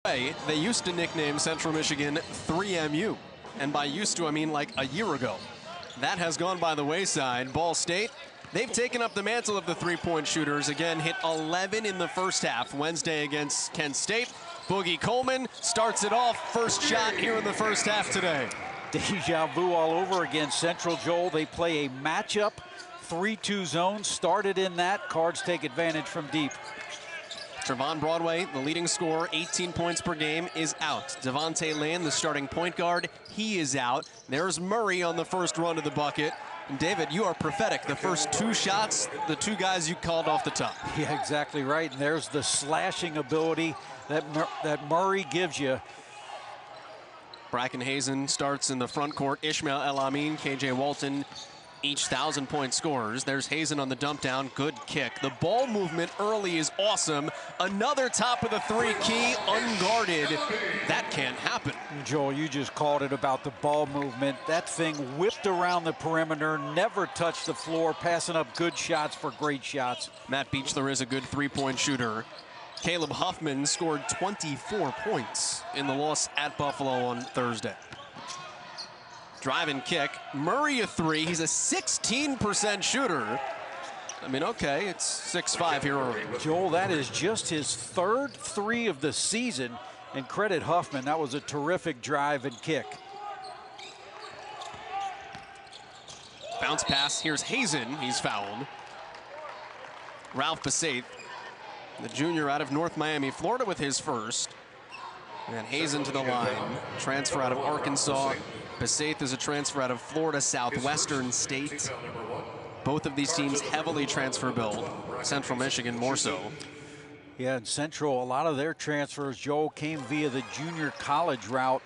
They used to nickname Central Michigan 3MU, and by used to I mean like a year ago. That has gone by the wayside. Ball State, they've taken up the mantle of the three-point shooters. Again, hit 11 in the first half Wednesday against Kent State. Boogie Coleman starts it off. First shot here in the first half today. Deja vu all over again. Central, Joel, they play a matchup 3-2 zone. Started in that. Cards take advantage from deep. Trevon Broadway, the leading scorer, 18 points per game, is out. Devontae Lane, the starting point guard, he is out. There's Murray on the first run to the bucket. And David, you are prophetic. The first two shots, the two guys you called off the top. Yeah, exactly right. And there's the slashing ability that Murray gives you. Bracken Hazen starts in the front court. Ishmael El-Amin, KJ Walton, each 1,000-point scorers. There's Hazen on the dump down. Good kick. The ball movement early is awesome. Another top of the three key, unguarded. That can't happen. Joel, you just called it about the ball movement. That thing whipped around the perimeter, never touched the floor, passing up good shots for great shots. Matt Beechler is a good three-point shooter. Caleb Huffman scored 24 points in the loss at Buffalo on Thursday. Drive and kick. Murray a three. He's a 16% shooter. I mean, okay, it's 6-5 here early. Joel, that is just his third three of the season. And credit Huffman. That was a terrific drive and kick. Bounce pass. Here's Hazen. He's fouled. Ralph Besaith, the junior out of North Miami, Florida, with his first. And Hazen to the line. Transfer out of Arkansas. Besaith is a transfer out of Florida Southwestern State. Both of these teams heavily transfer build. Central Michigan more so. Yeah, and Central, a lot of their transfers, Joel, came via the junior college route.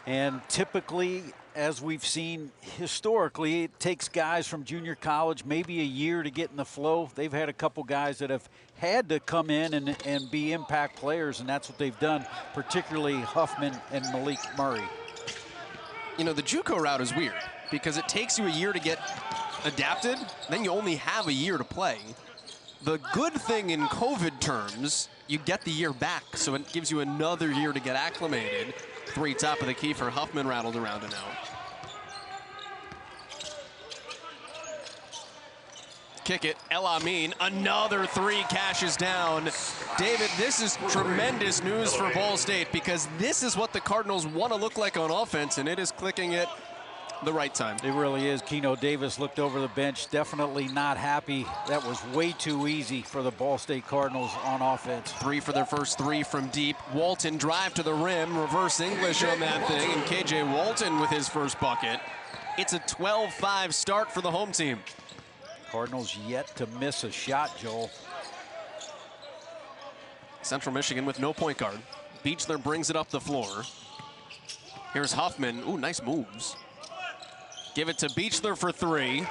And typically, as we've seen historically, it takes guys from junior college maybe a year to get in the flow. They've had a couple guys that have had to come in and be impact players, and that's what they've done, particularly Huffman and Malik Murray. You know, the JUCO route is weird because it takes you a year to get adapted, then you only have a year to play. The good thing in COVID terms, you get the year back, so it gives you another year to get acclimated. Three top of the key for Huffman, rattled around and out. Kick it, El-Amin, another three, cashes down. David, this is tremendous news for Ball State because this is what the Cardinals want to look like on offense, and it is clicking at the right time. It really is. Keno Davis looked over the bench, definitely not happy. That was way too easy for the Ball State Cardinals on offense. Three for their first three from deep. Walton drive to the rim, reverse English on that thing, and KJ Walton with his first bucket. It's a 12-5 start for the home team. Cardinals yet to miss a shot, Joel. Central Michigan with no point guard. Beechler brings it up the floor. Here's Huffman. Ooh, nice moves. Give it to Beechler for three.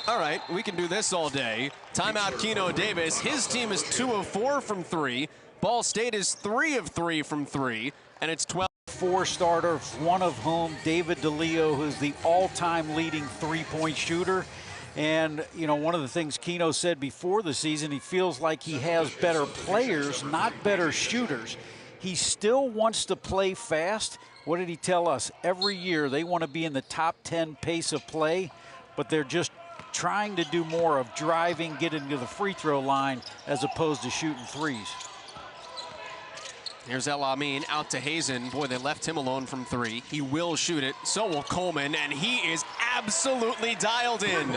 All right, we can do this all day. Timeout, Keno Davis. His team is 2 of 4 from three. Ball State is 3 of 3 from three, and it's 12-4 starter, one of whom, David DeLeo, who's the all-time leading three-point shooter. And, you know, one of the things Keno said before the season, he feels like he has better players, not better shooters. He still wants to play fast. What did he tell us? Every year they want to be in the top 10 pace of play, but they're just trying to do more of driving, getting to the free throw line, as opposed to shooting threes. Here's El-Amin out to Hazen. Boy, they left him alone from three. He will shoot it. So will Coleman, and he is absolutely dialed in.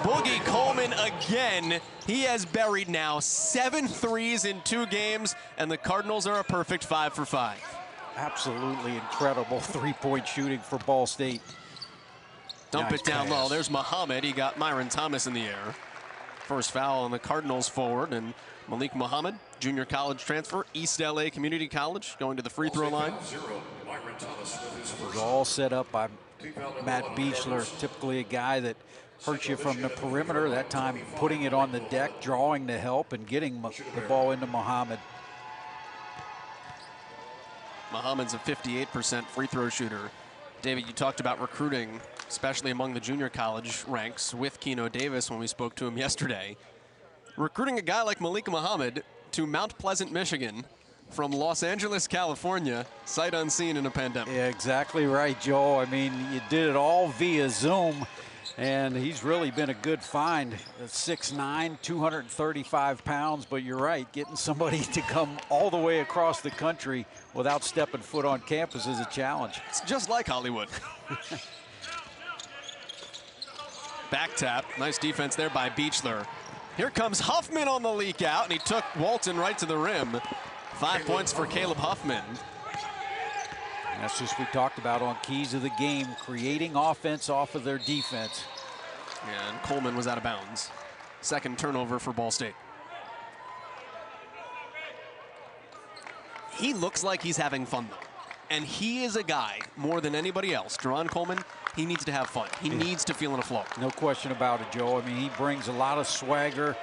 Boogie Coleman again. He has buried now 7 threes in 2 games, and the Cardinals are a perfect 5 for 5. Absolutely incredible three-point shooting for Ball State. Dump it down low. There's Muhammad. He got Myron Thomas in the air. First foul on the Cardinals forward, and Malik Muhammad, junior college transfer, East LA Community College, going to the free throw line. It was all set up by Matt Beechler, typically a guy that hurts you from the perimeter. That time putting it on the deck, drawing the help, and getting the ball into Muhammad. Muhammad's a 58% free throw shooter. David, you talked about recruiting, especially among the junior college ranks, with Keno Davis when we spoke to him yesterday. Recruiting a guy like Malik Muhammad to Mount Pleasant, Michigan, from Los Angeles, California, sight unseen in a pandemic. Yeah, exactly right, Joel. I mean, you did it all via Zoom, and he's really been a good find. 6'9", 235 pounds, but you're right, getting somebody to come all the way across the country without stepping foot on campus is a challenge. It's just like Hollywood. Back tap, nice defense there by Beechler. Here comes Huffman on the leak out, and he took Walton right to the rim. 5 points for Caleb Huffman. That's just what we talked about on keys of the game, creating offense off of their defense. And Coleman was out of bounds. Second turnover for Ball State. He looks like he's having fun, though. And he is a guy, more than anybody else, Deron Coleman, he needs to have fun. He needs to feel in a flow. No question about it, Joe. I mean, he brings a lot of swagger,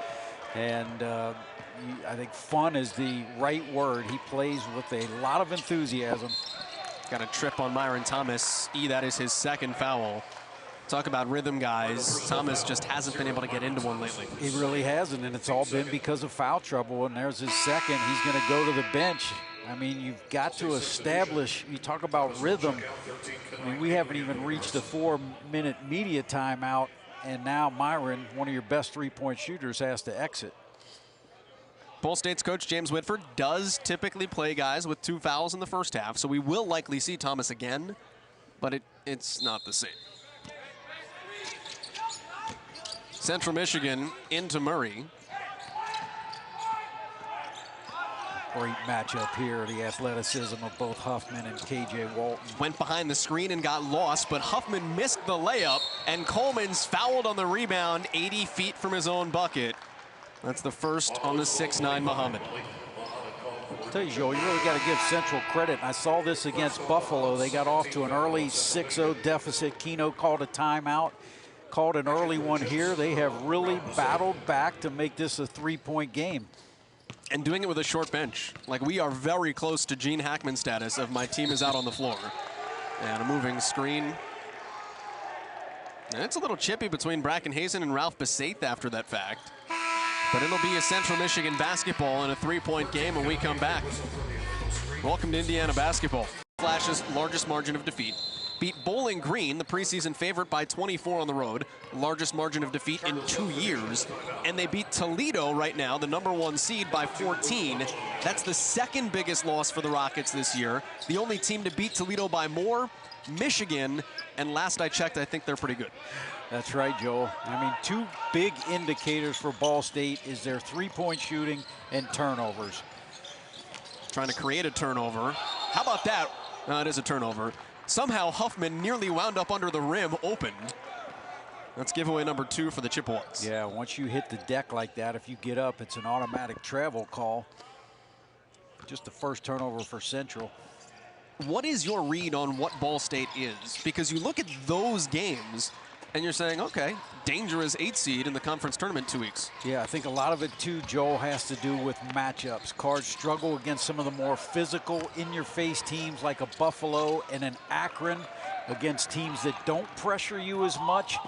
and I think fun is the right word. He plays with a lot of enthusiasm. Got a trip on Myron Thomas. That is his second foul. Talk about rhythm, guys. Thomas just hasn't been able to get into one lately. He really hasn't, and it's all been because of foul trouble, and there's his second. He's going to go to the bench. I mean, you've got to establish, you talk about rhythm. I mean, we haven't even reached the 4-minute media timeout, and now Myron, one of your best three-point shooters, has to exit. Ball State's coach, James Whitford, does typically play guys with 2 fouls in the first half, so we will likely see Thomas again, but it's not the same. Central Michigan into Murray. Great matchup here, the athleticism of both Huffman and KJ Walton. Went behind the screen and got lost, but Huffman missed the layup, and Coleman's fouled on the rebound 80 feet from his own bucket. That's the first on the 6'9" Muhammad. I'll tell you, Joe, you really got to give Central credit. I saw this against Buffalo. They got off to an early 6-0 deficit. Keno called a timeout, called an early one here. They have really battled back to make this a 3-point game. And doing it with a short bench. Like, we are very close to Gene Hackman status of my team is out on the floor. And a moving screen. And it's a little chippy between Bracken Hazen and Ralph Besaith after that fact. But it'll be a Central Michigan basketball in a 3-point game when we come back. Welcome to Indiana basketball. Flash's largest margin of defeat. Beat Bowling Green, the preseason favorite, by 24 on the road. Largest margin of defeat in 2 years. And they beat Toledo right now, the #1 seed, by 14. That's the second biggest loss for the Rockets this year. The only team to beat Toledo by more, Michigan. And last I checked, I think they're pretty good. That's right, Joel. I mean, 2 big indicators for Ball State is their 3-point shooting and turnovers. Trying to create a turnover. How about that? It is a turnover. Somehow Huffman nearly wound up under the rim open. That's giveaway number 2 for the Chippewas. Yeah, once you hit the deck like that, if you get up, it's an automatic travel call. Just the first turnover for Central. What is your read on what Ball State is? Because you look at those games and you're saying, okay, dangerous 8 seed in the conference tournament 2 weeks. Yeah, I think a lot of it too, Joel, has to do with matchups. Cards struggle against some of the more physical, in-your-face teams like a Buffalo and an Akron, against teams that don't pressure you as much.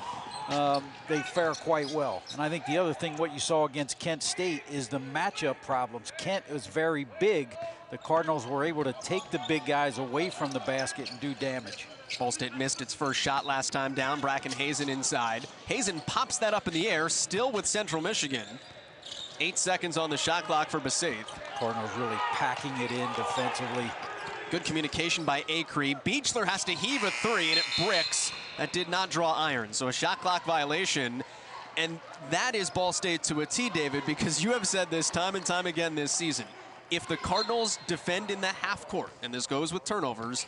They fare quite well. And I think the other thing, what you saw against Kent State, is the matchup problems. Kent was very big. The Cardinals were able to take the big guys away from the basket and do damage. Ball State missed its first shot last time down. Bracken Hazen inside. Hazen pops that up in the air, still with Central Michigan. 8 seconds on the shot clock for Besaith. Cardinals really packing it in defensively. Good communication by Acree. Beechler has to heave a 3, and it bricks. That did not draw iron, so a shot clock violation. And that is Ball State to a T, David, because you have said this time and time again this season. If the Cardinals defend in the half court, and this goes with turnovers,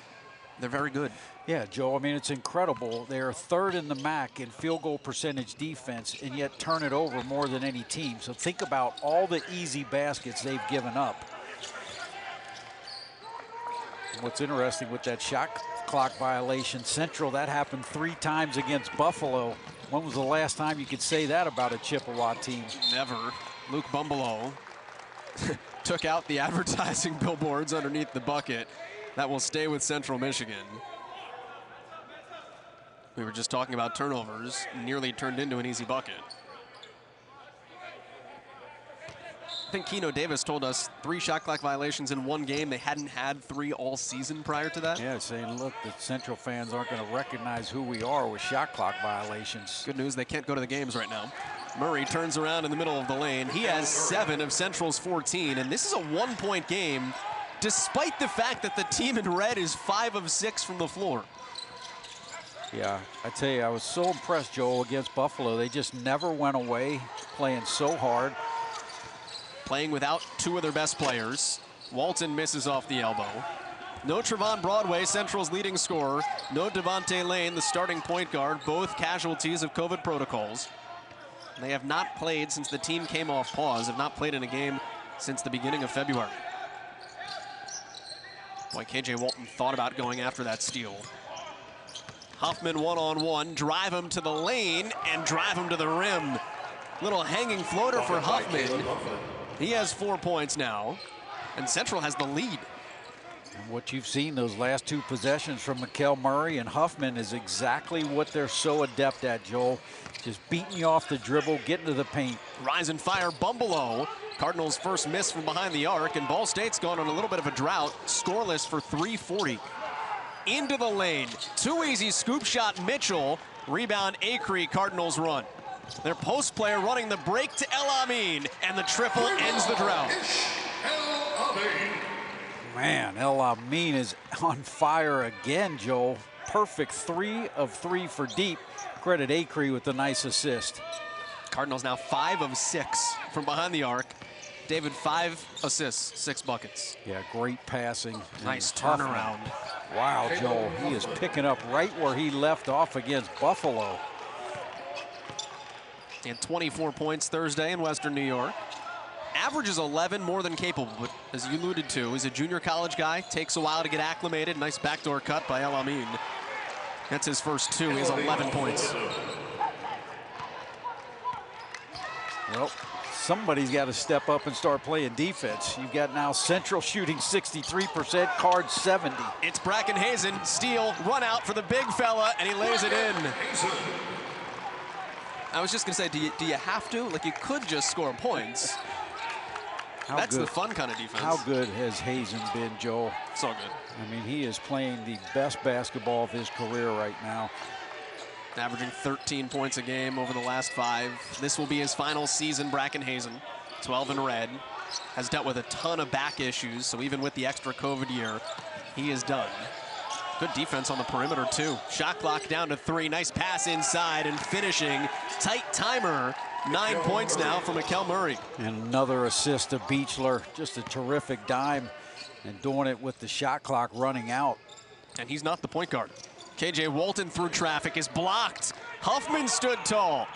they're very good. Yeah, Joe, I mean, it's incredible. They're 3rd in the MAC in field goal percentage defense, and yet turn it over more than any team. So think about all the easy baskets they've given up. What's interesting with that shot clock violation, Central, that happened 3 times against Buffalo. When was the last time you could say that about a Chippewa team? Never. Luke Bumbelow took out the advertising billboards underneath the bucket. That will stay with Central Michigan. We were just talking about turnovers, nearly turned into an easy bucket. think Keno Davis told us 3 shot clock violations in one game. They hadn't had 3 all season prior to that. Yeah, saying, look, the Central fans aren't going to recognize who we are with shot clock violations. Good news, they can't go to the games right now. Murray turns around in the middle of the lane. He has 7 of Central's 14, and this is a 1-point game, despite the fact that the team in red is 5 of 6 from the floor. Yeah, I tell you, I was so impressed, Joel, against Buffalo. They just never went away, playing so hard. Playing without 2 of their best players. Walton misses off the elbow. No Trevon Broadway, Central's leading scorer. No Devontae Lane, the starting point guard, both casualties of COVID protocols. They have not played since the team came off pause, have not played in a game since the beginning of February. Boy, KJ Walton thought about going after that steal. Huffman one-on-one, drive him to the lane and drive him to the rim. Little hanging floater for Huffman. He has 4 points now, and Central has the lead. And what you've seen those last 2 possessions from Mikel Murray and Huffman is exactly what they're so adept at, Joel. Just beating you off the dribble, getting to the paint. Rise and fire, Bumbleow. Cardinals' first miss from behind the arc, and Ball State's gone on a little bit of a drought, scoreless for 3:40. Into the lane, too easy scoop shot, Mitchell. Rebound, Acree, Cardinals run. Their post player running the break to El Amin, and the triple ends the drought. Man, El Amin is on fire again, Joel. Perfect 3 of 3 for deep. Credit Acree with the nice assist. Cardinals now 5 of 6 from behind the arc. David, 5 assists, 6 buckets. Yeah, great passing. Nice turnaround. Wow, Joel, he is picking up right where he left off against Buffalo. He had 24 points Thursday in Western New York. Averages 11, more than capable, but as you alluded to, he's a junior college guy. Takes a while to get acclimated. Nice backdoor cut by El Amin. That's his first 2. He has 11 points. Well, somebody's got to step up and start playing defense. You've got now Central shooting 63%, Card 70. It's Bracken Hazen, steal, run out for the big fella, and he lays it in. I was just going to say, do you have to? Like, you could just score points. That's the fun kind of defense. How good has Hazen been, Joel? So good. I mean, he is playing the best basketball of his career right now. Averaging 13 points a game over the last 5. This will be his final season, Bracken Hazen. 12 in red. Has dealt with a ton of back issues, so even with the extra COVID year, he is done. Good defense on the perimeter, too. Shot clock down to 3. Nice pass inside and finishing. Tight timer. 9 points now for Mikel Murray. And another assist to Beachler. Just a terrific dime and doing it with the shot clock running out. And he's not the point guard. KJ Walton through traffic is blocked. Huffman stood tall.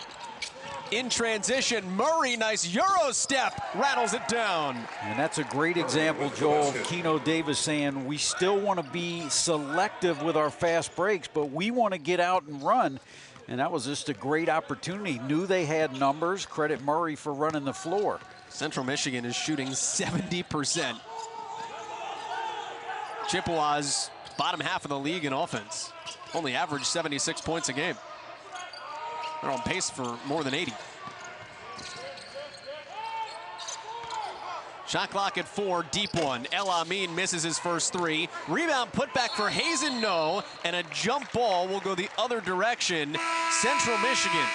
In transition, Murray, nice Euro step, rattles it down. And that's a great example, Joel, of Keno Davis saying we still want to be selective with our fast breaks, but we want to get out and run. And that was just a great opportunity. Knew they had numbers. Credit Murray for running the floor. Central Michigan is shooting 70%. Chippewas, bottom half of the league in offense. Only average 76 points a game. They're on pace for more than 80. Shot clock at 4, deep one. El Amin misses his first 3. Rebound put back for Hazen, no. And a jump ball will go the other direction. Central Michigan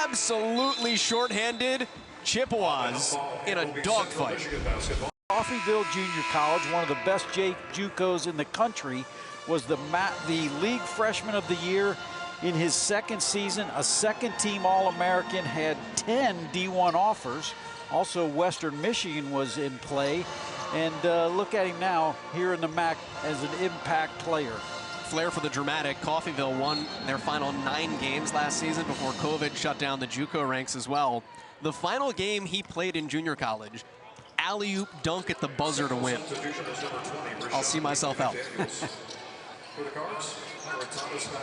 absolutely shorthanded. Chippewas in a dogfight. Coffeyville Junior College, one of the best JUCOs in the country, was the league freshman of the year. In his second season, a second-team All-American, had 10 D1 offers. Also, Western Michigan was in play. And look at him now here in the MAC as an impact player. Flair for the dramatic. Coffeyville won their final 9 games last season before COVID shut down the JUCO ranks as well. The final game he played in junior college, alley-oop dunk at the buzzer to win. I'll see myself out.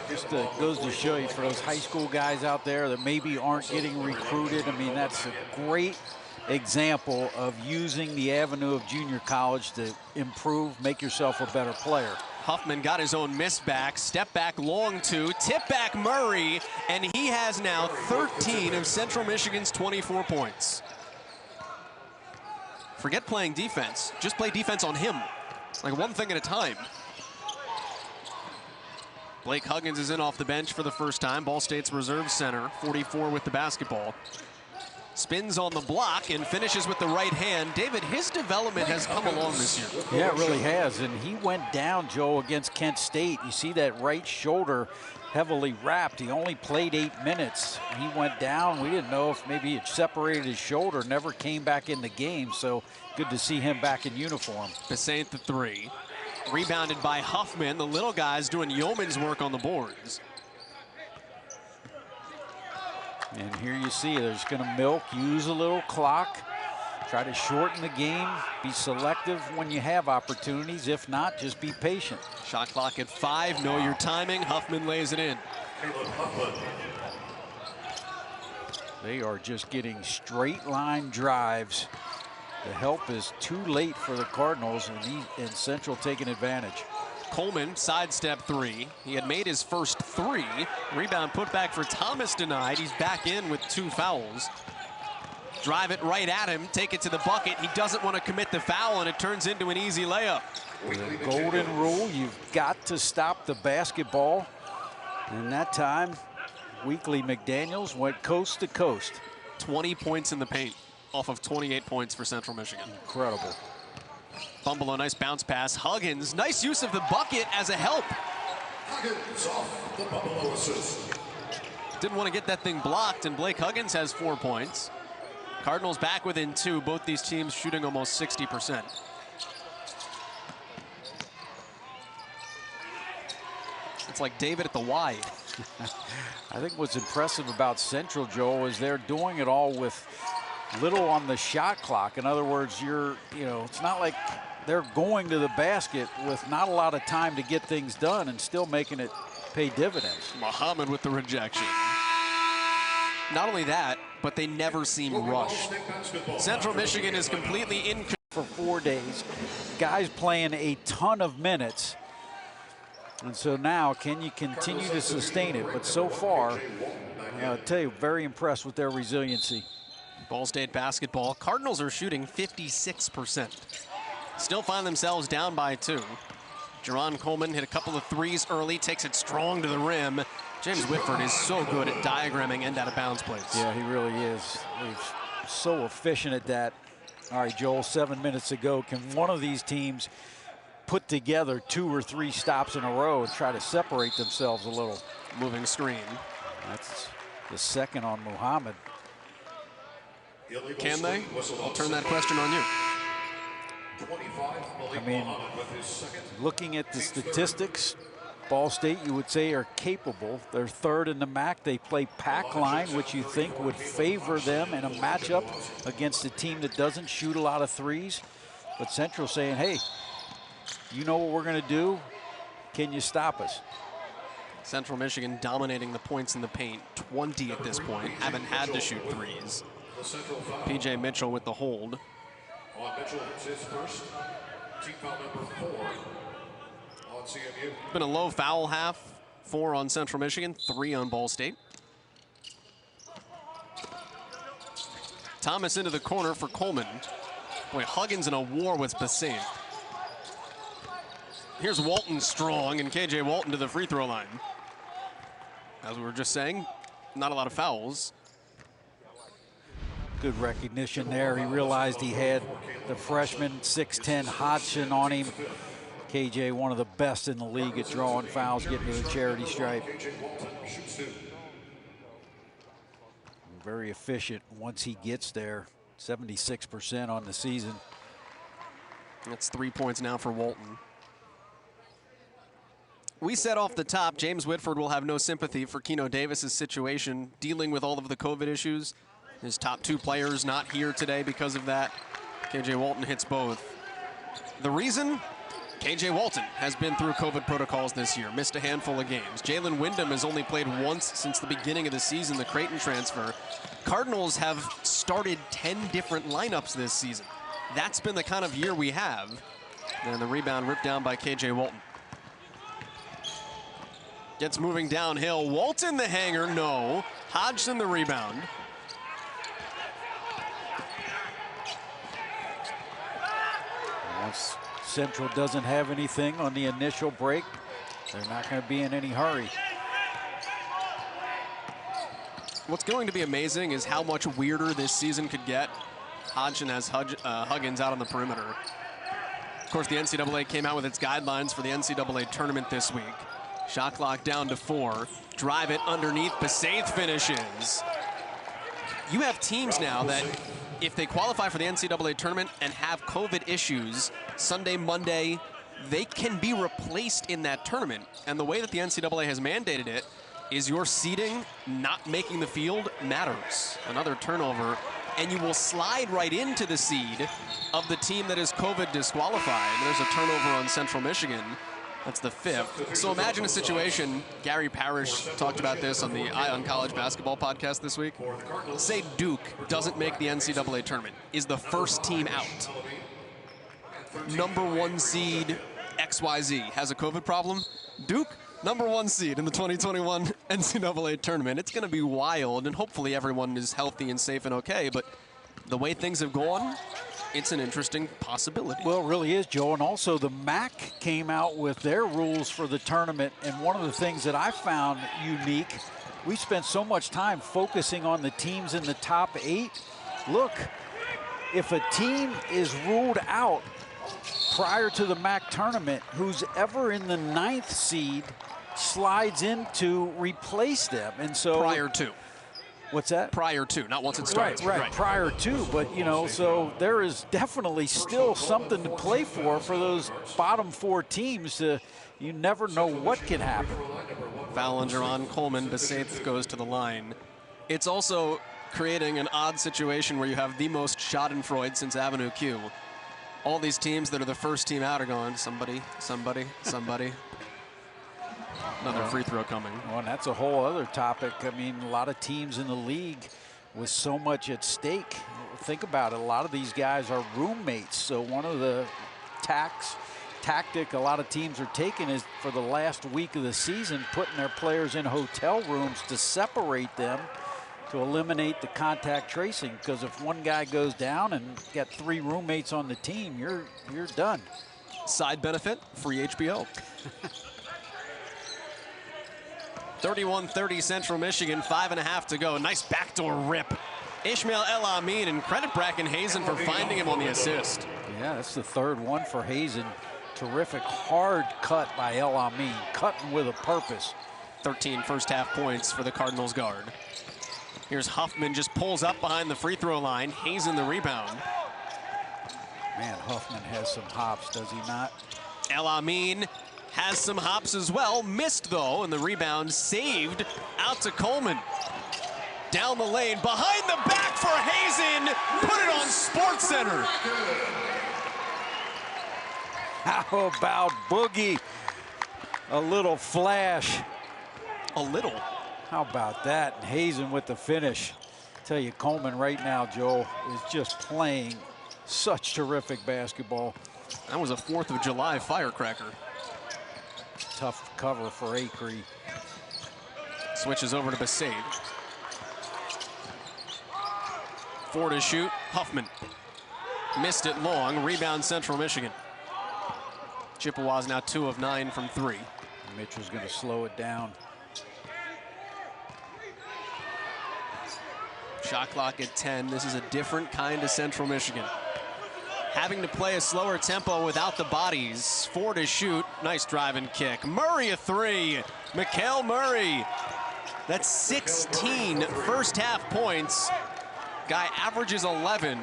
Just goes to show you, for those high school guys out there that maybe aren't getting recruited, I mean, that's a great example of using the avenue of junior college to improve, make yourself a better player. Huffman got his own miss back, step back long 2, tip back Murray, and he has now 13 of Central Michigan's 24 points. Forget playing defense. Just play defense on him. Like one thing at a time. Blake Huggins is in off the bench for the first time. Ball State's reserve center, 44 with the basketball. Spins on the block and finishes with the right hand. David, his development has come along this year. Yeah, it really has. And he went down, Joe, against Kent State. You see that right shoulder heavily wrapped. He only played 8 minutes. He went down. We didn't know if maybe he had separated his shoulder, never came back in the game. So good to see him back in uniform. Besaint the three. Rebounded by Huffman. The little guy's doing yeoman's work on the boards. And here you see they're just going to milk, use a little clock, try to shorten the game, be selective when you have opportunities. If not, just be patient. Shot clock at 5. Know your timing. Huffman lays it in. They are just getting straight line drives. The help is too late for the Cardinals, and Central taking advantage. Coleman, sidestep three. He had made his first 3. Rebound put back for Thomas denied. He's back in with 2 fouls. Drive it right at him, take it to the bucket. He doesn't want to commit the foul, and it turns into an easy layup. The golden rule, you've got to stop the basketball. And that time, Weekly McDaniels went coast to coast. 20 points in the paint off of 28 points for Central Michigan. Incredible. Bumble, a nice bounce pass. Huggins, nice use of the bucket as a help. Huggins off the Buffalo assist. Didn't want to get that thing blocked, and Blake Huggins has 4 points. Cardinals back within 2. Both these teams shooting almost 60%. It's like David at the wide. I think what's impressive about Central, Joel, is they're doing it all with little on the shot clock. In other words, it's not like they're going to the basket with not a lot of time to get things done and still making it pay dividends. Muhammad with the rejection. Not only that, but they never seem rushed. Central Michigan is completely in for 4 days. Guys playing a ton of minutes. And so now, can you continue to sustain it? But so far, I'll tell you, very impressed with their resiliency. Ball State basketball. Cardinals are shooting 56%. Still find themselves down by 2. Jerron Coleman hit a couple of 3s early, takes it strong to the rim. James Whitford is so good at diagramming end out of bounds plays. Yeah, he really is. He's so efficient at that. All right, Joel, 7 minutes ago, can one of these teams put together 2 or 3 stops in a row and try to separate themselves a little? Moving screen. That's the second on Muhammad. Can they? I'll turn that question on you. I mean, looking at the statistics, Ball State, you would say, are capable. They're 3rd in the MAC. They play pack line, which you think would favor them in a matchup against a team that doesn't shoot a lot of 3s. But Central saying, hey, you know what we're going to do? Can you stop us? Central Michigan dominating the points in the paint, 20 at this point. Haven't had to shoot 3s. P.J. Mitchell with the hold. Mitchell hits his first. Team foul number 4 on CMU. Been a low foul half. 4 on Central Michigan, 3 on Ball State. Thomas into the corner for Coleman. Boy, Huggins in a war with Besaint. Here's Walton strong, and KJ Walton to the free throw line. As we were just saying, not a lot of fouls. Good recognition there. He realized he had the freshman 6'10" Hodgson on him. KJ, one of the best in the league at drawing fouls, getting to the charity stripe. Very efficient once he gets there. 76% on the season. That's 3 points now for Walton. We said off the top, James Whitford will have no sympathy for Keno Davis's situation, dealing with all of the COVID issues. His top 2 players not here today because of that. KJ Walton hits both. The reason? KJ Walton has been through COVID protocols this year, missed a handful of games. Jalen Wyndham has only played once since the beginning of the season, the Creighton transfer. Cardinals have started 10 different lineups this season. That's been the kind of year we have. And the rebound ripped down by KJ Walton. Gets moving downhill. Walton the hanger, no. Hodgson the rebound. Central doesn't have anything on the initial break. They're not going to be in any hurry. What's going to be amazing is how much weirder this season could get. Hodgson has Huggins out on the perimeter. Of course, the NCAA came out with its guidelines for the NCAA tournament this week. Shot clock down to 4. Drive it underneath. Besaith finishes. You have teams now that, if they qualify for the NCAA tournament and have COVID issues, Sunday, Monday, they can be replaced in that tournament. And the way that the NCAA has mandated it is your seeding not making the field matters. Another turnover, and you will slide right into the seed of the team that is COVID disqualified. There's a turnover on Central Michigan. That's the 5th. So imagine a situation, Gary Parrish talked about this on the Eye on College Basketball podcast this week. Say Duke doesn't make the NCAA tournament, is the first team out. Number 1 seed XYZ has a COVID problem. Duke, number 1 seed in the 2021 NCAA tournament. It's going to be wild, and hopefully everyone is healthy and safe and okay, but the way things have gone, it's an interesting possibility. Well, it really is, Joe. And also the MAC came out with their rules for the tournament. And one of the things that I found unique, we spent so much time focusing on the teams in the top 8. Look, if a team is ruled out prior to the MAC tournament, who's ever in the 9th seed slides in to replace them. And so prior to. What's that? Prior to, not once it starts. Right, prior to. But, you know, so there is definitely still something to play for those bottom 4 teams. You never know what can happen. Ballinger on Coleman. Besaith goes to the line. It's also creating an odd situation where you have the most schadenfreude since Avenue Q. All these teams that are the first team out are going, somebody, somebody, somebody. Another free throw coming. Well, and that's a whole other topic. I mean, a lot of teams in the league with so much at stake. Think about it. A lot of these guys are roommates. So one of the tactic a lot of teams are taking is for the last week of the season, putting their players in hotel rooms to separate them to eliminate the contact tracing. Because if one guy goes down and got 3 roommates on the team, you're done. Side benefit, free HBO. 31-30 Central Michigan, 5.5 to go. Nice backdoor rip. Ishmael El Amin, and credit Bracken Hazen for finding him on the assist. Yeah, that's the 3rd one for Hazen. Terrific hard cut by El Amin, cutting with a purpose. 13 first half points for the Cardinals guard. Here's Huffman, just pulls up behind the free throw line. Hazen the rebound. Man, Huffman has some hops, does he not? El Amin has some hops as well. Missed, though, and the rebound saved out to Coleman. Down the lane, behind the back for Hazen. Put it on SportsCenter. How about Boogie? A little flash. A little. How about that? And Hazen with the finish. Tell you, Coleman right now, Joel, is just playing such terrific basketball. That was a 4th of July firecracker. Tough cover for Acree. Switches over to Besaid. 4 to shoot. Huffman missed it long. Rebound Central Michigan. Chippewas now 2 of 9 from 3. Mitchell's going to slow it down. Shot clock at 10. This is a different kind of Central Michigan. Having to play a slower tempo without the bodies. 4 to shoot. Nice drive and kick. Murray a 3. Mikal Murray. That's 16 first half points. Guy averages 11.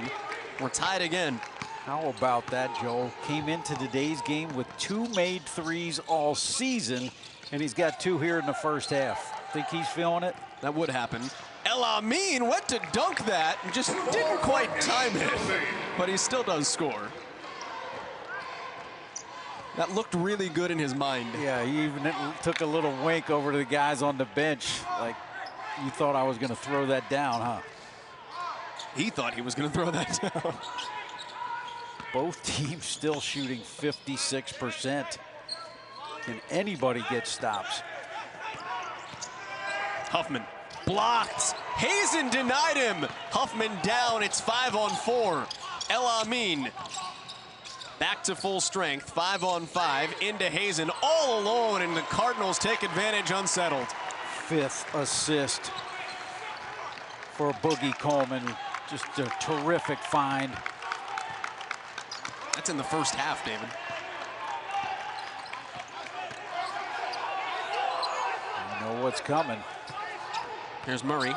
We're tied again. How about that, Joel? Came into today's game with 2 made threes all season, and he's got 2 here in the first half. Think he's feeling it? That would happen. El Amin went to dunk that and just didn't quite time it, but he still does score. That looked really good in his mind. Yeah, he even took a little wink over to the guys on the bench, like, you thought I was going to throw that down, huh? He thought he was going to throw that down. Both teams still shooting 56%. Can anybody get stops? Huffman blocked. Hazen denied him. Huffman down. It's 5 on 4. El Amin Back to full strength, 5-on-5, into Hazen, all alone, and the Cardinals take advantage unsettled. 5th assist for Boogie Coleman. Just a terrific find. That's in the first half, David. You know what's coming. Here's Murray,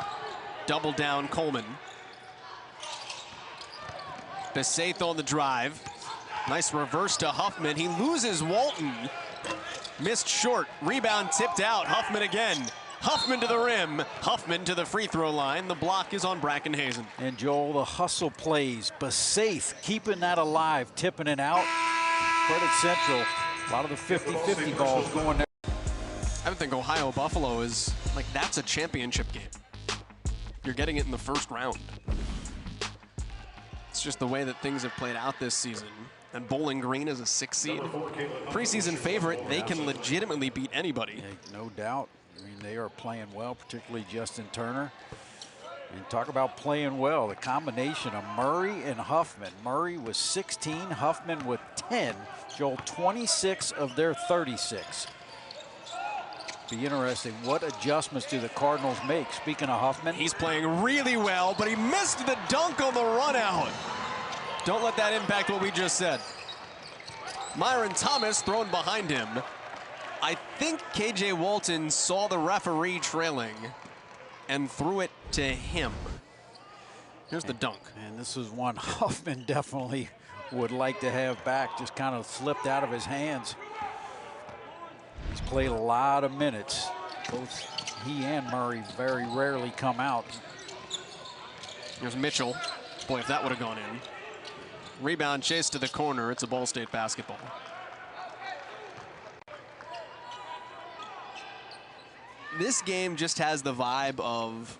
double down Coleman. Besaith on the drive. Nice reverse to Huffman. He loses Walton. Missed short. Rebound tipped out. Huffman again. Huffman to the rim. Huffman to the free throw line. The block is on Bracken Hazen. And Joel, the hustle plays. Besaith keeping that alive, tipping it out. Credit Central. A lot of the 50-50 balls going there. I would think Ohio Buffalo is like, that's a championship game. You're getting it in the first round. It's just the way that things have played out this season. And Bowling Green is a 6 seed. Preseason favorite, they can legitimately beat anybody. Yeah, no doubt. I mean, they are playing well, particularly Justin Turner. And talk about playing well, the combination of Murray and Huffman. Murray was 16, Huffman with 10. Joel, 26 of their 36. Be interesting, what adjustments do the Cardinals make? Speaking of Huffman. He's playing really well, but he missed the dunk on the run out. Don't let that impact what we just said. Myron Thomas thrown behind him. I think KJ Walton saw the referee trailing and threw it to him. Here's the dunk. And this is one Huffman definitely would like to have back, just kind of slipped out of his hands. He's played a lot of minutes. Both he and Murray very rarely come out. Here's Mitchell. Boy, if that would have gone in. Rebound chase to the corner. It's a Ball State basketball. This game just has the vibe of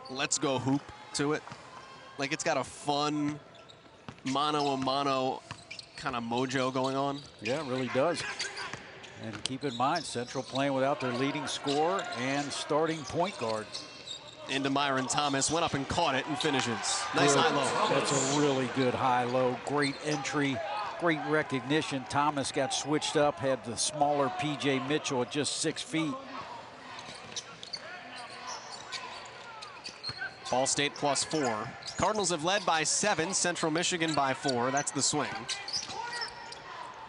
let's go hoop to it. Like, it's got a fun mano-a-mano kind of mojo going on. Yeah, it really does. And keep in mind, Central playing without their leading scorer and starting point guard. Into Myron Thomas, went up and caught it and finishes. Nice Good. high-low. That's a really good high-low. Great entry, great recognition. Thomas got switched up, had the smaller P.J. Mitchell at just 6 feet. Ball State +4. Cardinals have led by 7, Central Michigan by 4. That's the swing.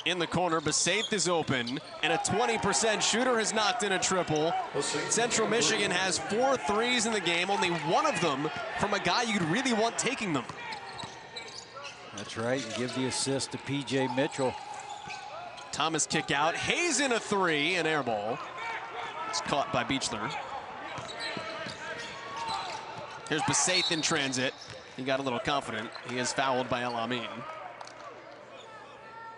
In the corner, Besaith is open, and a 20% shooter has knocked in a triple. Central Michigan has 4 threes in the game, only one of them from a guy you'd really want taking them. That's right, and give the assist to P.J. Mitchell. Thomas kick out, Hazen a 3, an air ball. It's caught by Beechler. Here's Besaith in transit. He got a little confident. He is fouled by El Amin.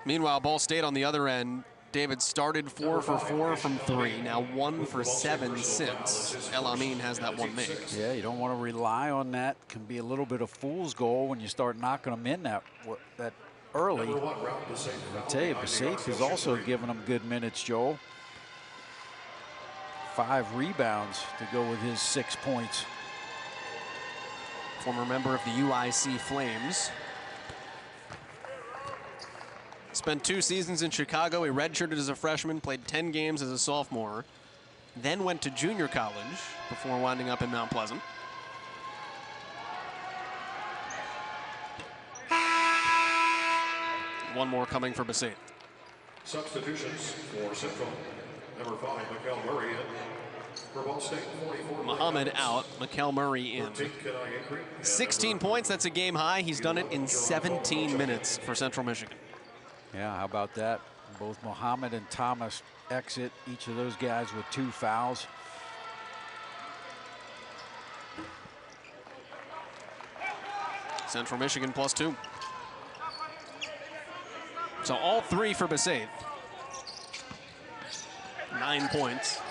Meanwhile, Ball State on the other end, David started 4 for 4 from 3, now 1 for 7 since. El Amin has that one make. Yeah, you don't want to rely on that. Can be a little bit of fool's goal when you start knocking them in that early. I tell you, Besaith has also given them good minutes, Joel. 5 rebounds to go with his 6 points. Former member of the UIC Flames. Spent 2 seasons in Chicago. He redshirted as a freshman, played 10 games as a sophomore, then went to junior college before winding up in Mount Pleasant. One more coming for Besaith. Substitutions for Central. Number 5, Mikel Murray in. For Ball State, 44. Muhammad out, Mikel Murray in. 16 points, that's a game high. He's done it in 17 minutes for Central Michigan. Yeah, how about that? Both Muhammad and Thomas exit, each of those guys with 2 fouls. Central Michigan +2. So all 3 for Besaith. 9 points.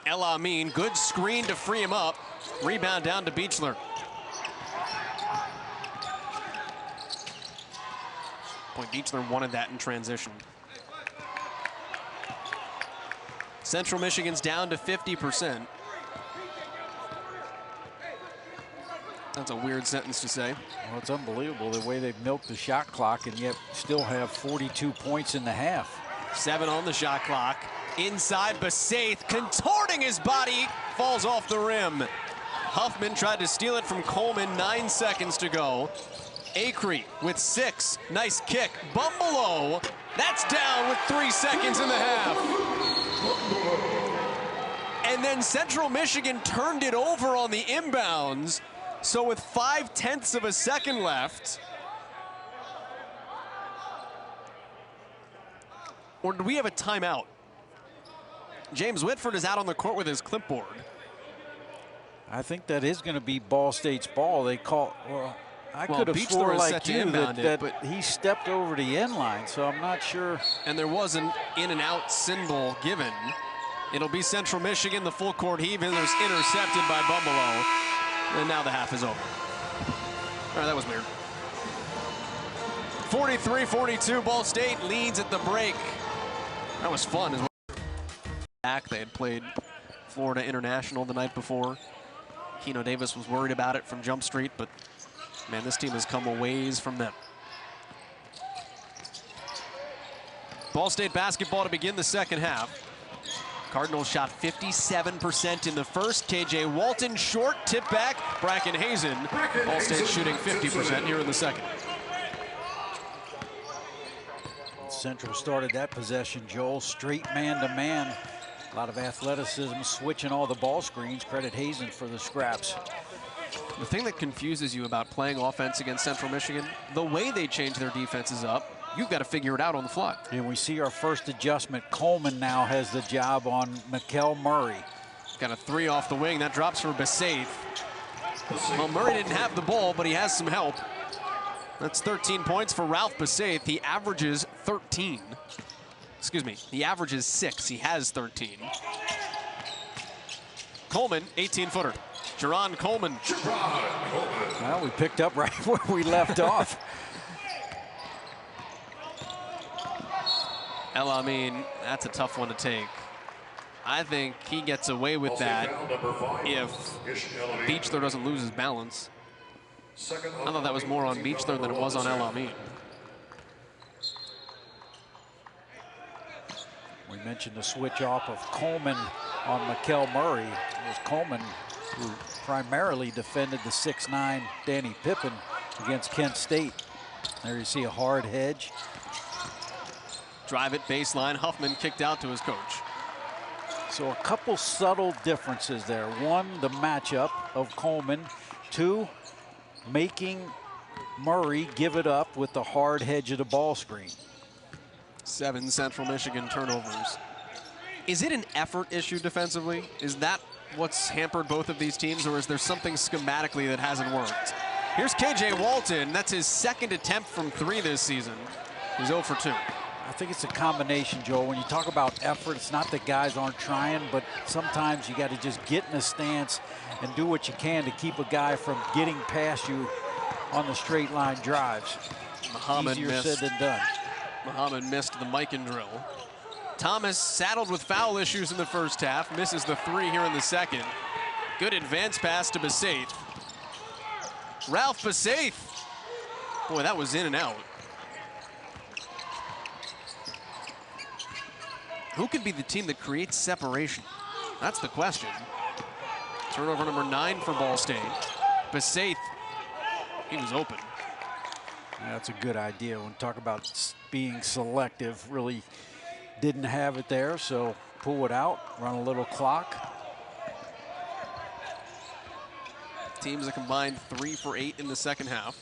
El Amin, good screen to free him up. Rebound down to Beechler. Boy, Beechler wanted that in transition. Central Michigan's down to 50%. That's a weird sentence to say. Well, it's unbelievable the way they've milked the shot clock and yet still have 42 points in the half. 7 on the shot clock. Inside, Besaith contorting his body, falls off the rim. Huffman tried to steal it from Coleman, 9 seconds to go. Acree with 6, nice kick. Bumbelow, that's down with 3 seconds in the half. And then Central Michigan turned it over on the inbounds. So with 0.5 of a second left, or do we have a timeout? James Whitford is out on the court with his clipboard. I think that is going to be Ball State's ball. They call, well, I could have swore like you that he stepped over the end line, so I'm not sure. And there was an in and out symbol given. It'll be Central Michigan, the full court heave, and there's intercepted by Bumbelow. And now the half is over. All right, that was weird. 43-42, Ball State leads at the break. That was fun as well. Back, they had played Florida International the night before. Keno Davis was worried about it from Jump Street, but man, this team has come a ways from them. Ball State basketball to begin the second half. Cardinals shot 57% in the first. KJ Walton short, tip back. Bracken Hazen. Ball State shooting 50% here in the second. Central started that possession, Joel, straight man-to-man. A lot of athleticism, switching all the ball screens. Credit Hazen for the scraps. The thing that confuses you about playing offense against Central Michigan, the way they change their defenses up, you've got to figure it out on the fly. And we see our first adjustment. Coleman now has the job on Mikel Murray. Got a 3 off the wing. That drops for Besaith. Well, Murray didn't have the ball, but he has some help. That's 13 points for Ralph Besaith. He averages 13. Excuse me, he averages 6. He has 13. Coleman, 18-footer. Jerron Coleman. Well, we picked up right where we left off. El Amin, that's a tough one to take. I think he gets away with that if Beechler doesn't lose his balance. I thought that was more on Beechler than it was on El Amin. We mentioned the switch off of Coleman on Mikel Murray. It was Coleman who primarily defended the 6'9" Danny Pippen against Kent State. There you see a hard hedge. Drive it baseline. Huffman kicked out to his coach. So a couple subtle differences there. One, the matchup of Coleman. 2, making Murray give it up with the hard hedge of the ball screen. 7 Central Michigan turnovers. Is it an effort issue defensively? Is that what's hampered both of these teams, or is there something schematically that hasn't worked? Here's KJ Walton. That's his second attempt from 3 this season. He's 0 for 2. I think it's a combination, Joel. When you talk about effort, it's not that guys aren't trying, but sometimes you got to just get in a stance and do what you can to keep a guy from getting past you on the straight line drives. Muhammad Easier missed. said than done. Muhammad missed the Mikan drill. Thomas saddled with foul issues in the first half, misses the 3 here in the second. Good advance pass to Besaith. Ralph Besaith. Boy, that was in and out. Who could be the team that creates separation? That's the question. Turnover number 9 for Ball State. Besaith, he was open. That's a good idea. When we talk about being selective, really didn't have it there, so pull it out, run a little clock. Teams that combined 3 for 8 in the second half.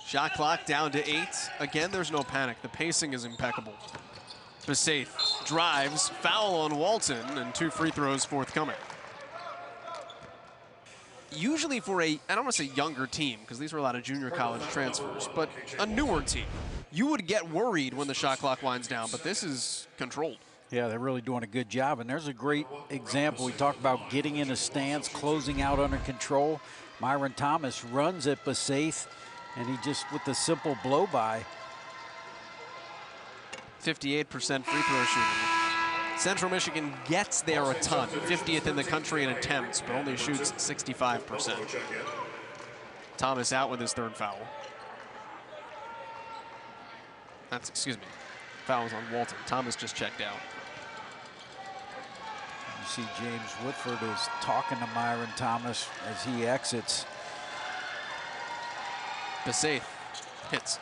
Shot clock down to 8. Again, there's no panic. The pacing is impeccable. Besaith drives, foul on Walton, and 2 free throws forthcoming. Usually for I don't want to say younger team, because these were a lot of junior college transfers, but a newer team, you would get worried when the shot clock winds down, but this is controlled. Yeah, they're really doing a good job, and there's a great example. We talked about getting in a stance, closing out under control. Myron Thomas runs at Besaith, and he just, with the simple blow-by. 58% free throw shooting. Central Michigan gets there a ton, 50th in the country in attempts, but only shoots 65%. Thomas out with his third foul. Excuse me, foul was on Walton. Thomas just checked out. You see James Whitford is talking to Myron Thomas as he exits. Besaith hits.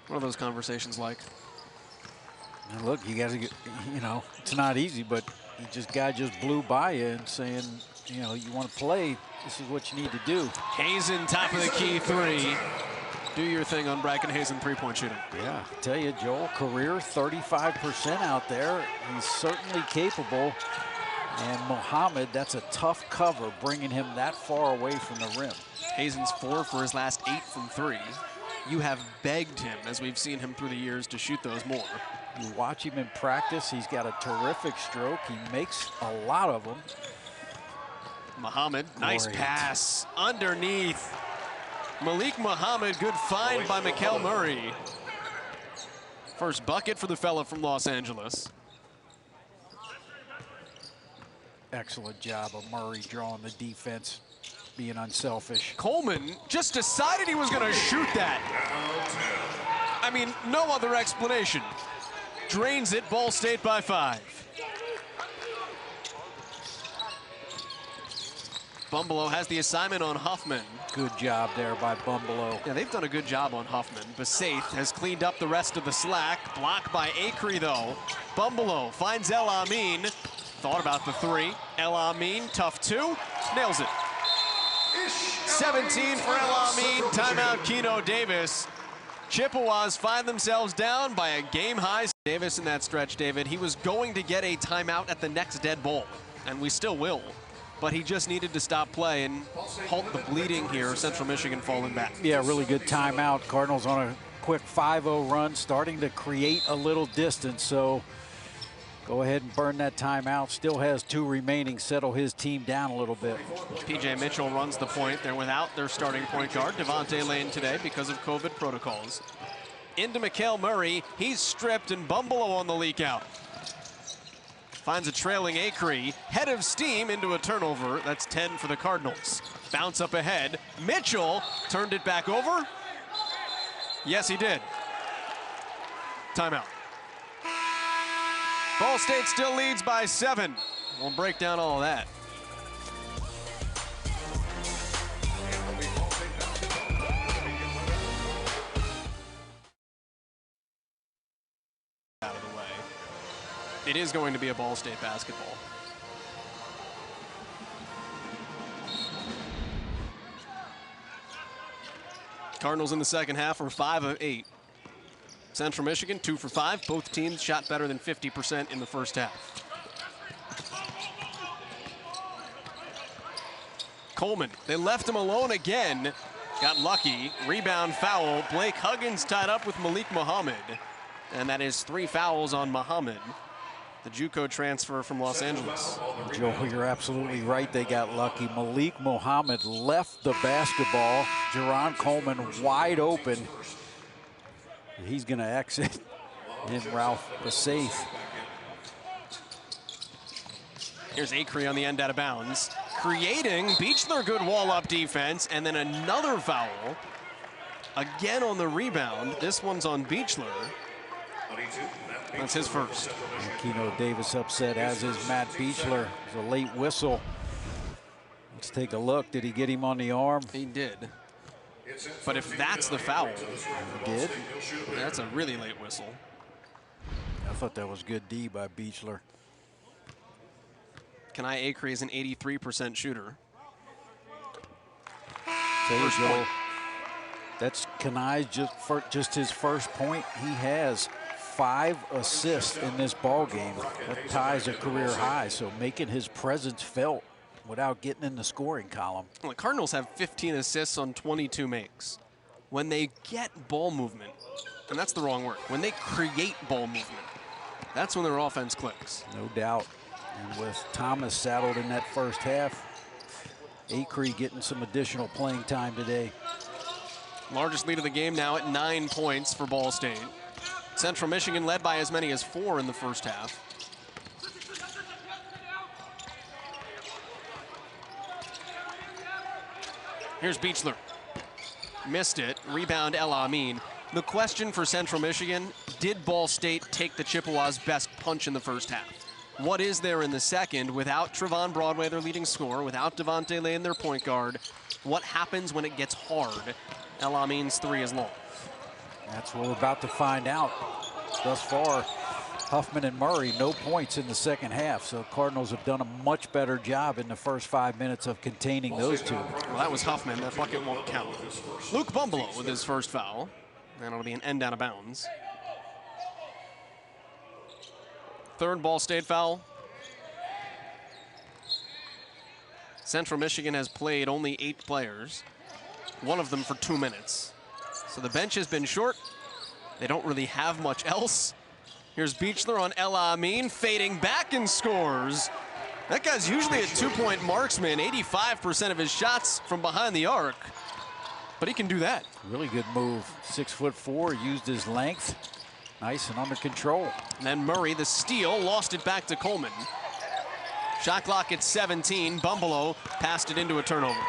What are those conversations like? And look, you got to get, you know, it's not easy, but guy just blew by you and saying, you know, you want to play, this is what you need to do. Hazen, top of the key three. Do your thing on Bracken Hazen three-point shooting. Yeah, I tell you, Joel, career 35% out there. He's certainly capable. And Mohammed, that's a tough cover, bringing him that far away from the rim. Hazen's 4 for his last 8 from 3. You have begged him, as we've seen him through the years, to shoot those more. You watch him in practice, he's got a terrific stroke. He makes a lot of them. Muhammad, nice pass underneath. Malik Muhammad, good find by Mikal Murray. First bucket for the fella from Los Angeles. Excellent job of Murray drawing the defense, being unselfish. Coleman just decided he was going to shoot that. I mean, no other explanation. Drains it, Ball State by 5. Bumbelow has the assignment on Huffman. Good job there by Bumbelow. Yeah, they've done a good job on Huffman. Besaith has cleaned up the rest of the slack. Blocked by Acree, though. Bumbelow finds El Amin. Thought about the 3. El Amin, tough 2. Nails it. 17 for El Amin. Timeout, Keno Davis. Chippewas find themselves down by a game-high. Davis in that stretch, David, he was going to get a timeout at the next dead ball, and we still will. But he just needed to stop play and halt the bleeding here. Central Michigan falling back. Yeah, really good timeout. Cardinals on a quick 5-0 run, starting to create a little distance. So go ahead and burn that timeout. Still has 2 remaining. Settle his team down a little bit. PJ Mitchell runs the point. They're without their starting point guard, Devontae Lane, today because of COVID protocols. Into Mikal Murray. He's stripped, and Bumbelow on the leak out. Finds a trailing Acree. Head of steam into a turnover. That's 10 for the Cardinals. Bounce up ahead. Mitchell turned it back over. Yes, he did. Timeout. Ball State still leads by 7. We'll break down all of that. Out of the way. It is going to be a Ball State basketball. Cardinals in the second half are 5 of 8. Central Michigan 2 for 5. Both teams shot better than 50% in the first half. Coleman, they left him alone again. Got lucky. Rebound foul. Blake Huggins tied up with Malik Muhammad. And that is 3 fouls on Muhammad, the JUCO transfer from Los Angeles. Joe, you're absolutely right. They got lucky. Malik Muhammad left the basketball. Jerron Coleman wide open. He's going to exit. And Ralph Besaith. Here's Acree on the end out of bounds. Creating Beechler, good wall-up defense, and then another foul. Again on the rebound. This one's on Beechler. That's his first. Keno Davis upset, as is Matt Beechler. It's a late whistle. Let's take a look. Did he get him on the arm? He did. But if that's the foul, He did? that's a really late whistle. I thought that was good D by Beechler. Kenai Acree is an 83% shooter. Tell you, First Joel, point. that's Kenai's just his first point. He has 5 assists in this ball game. That ties a career high, so making his presence felt without getting in the scoring column. Well, the Cardinals have 15 assists on 22 makes. When they get ball movement, and that's the wrong word, when they create ball movement, that's when their offense clicks. No doubt. And with Thomas saddled in that first half, Acree getting some additional playing time today. Largest lead of the game now at 9 points for Ball State. Central Michigan led by as many as 4 in the first half. Here's Beechler. Missed it. Rebound El Amin. The question for Central Michigan, did Ball State take the Chippewas' best punch in the first half? What is there in the second without Trevon Broadway, their leading scorer, without Devontae Lane, their point guard? What happens when it gets hard? El Amin's three is long. That's what we're about to find out. Thus far, Huffman and Murray, no points in the second half. So Cardinals have done a much better job in the first 5 minutes of containing those two. Well, that was Huffman. That bucket won't count. Luke Bumbalough with his first foul. And it'll be an end out of bounds. Third Ball State foul. Central Michigan has played only 8 players, one of them for 2 minutes. So the bench has been short. They don't really have much else. Here's Beechler on El Amin, fading back and scores. That guy's usually a 2-point marksman, 85% of his shots from behind the arc. But he can do that. Really good move. 6'4", used his length. Nice and under control. And then Murray, the steal, lost it back to Coleman. Shot clock at 17. Bumbalough passed it into a turnover.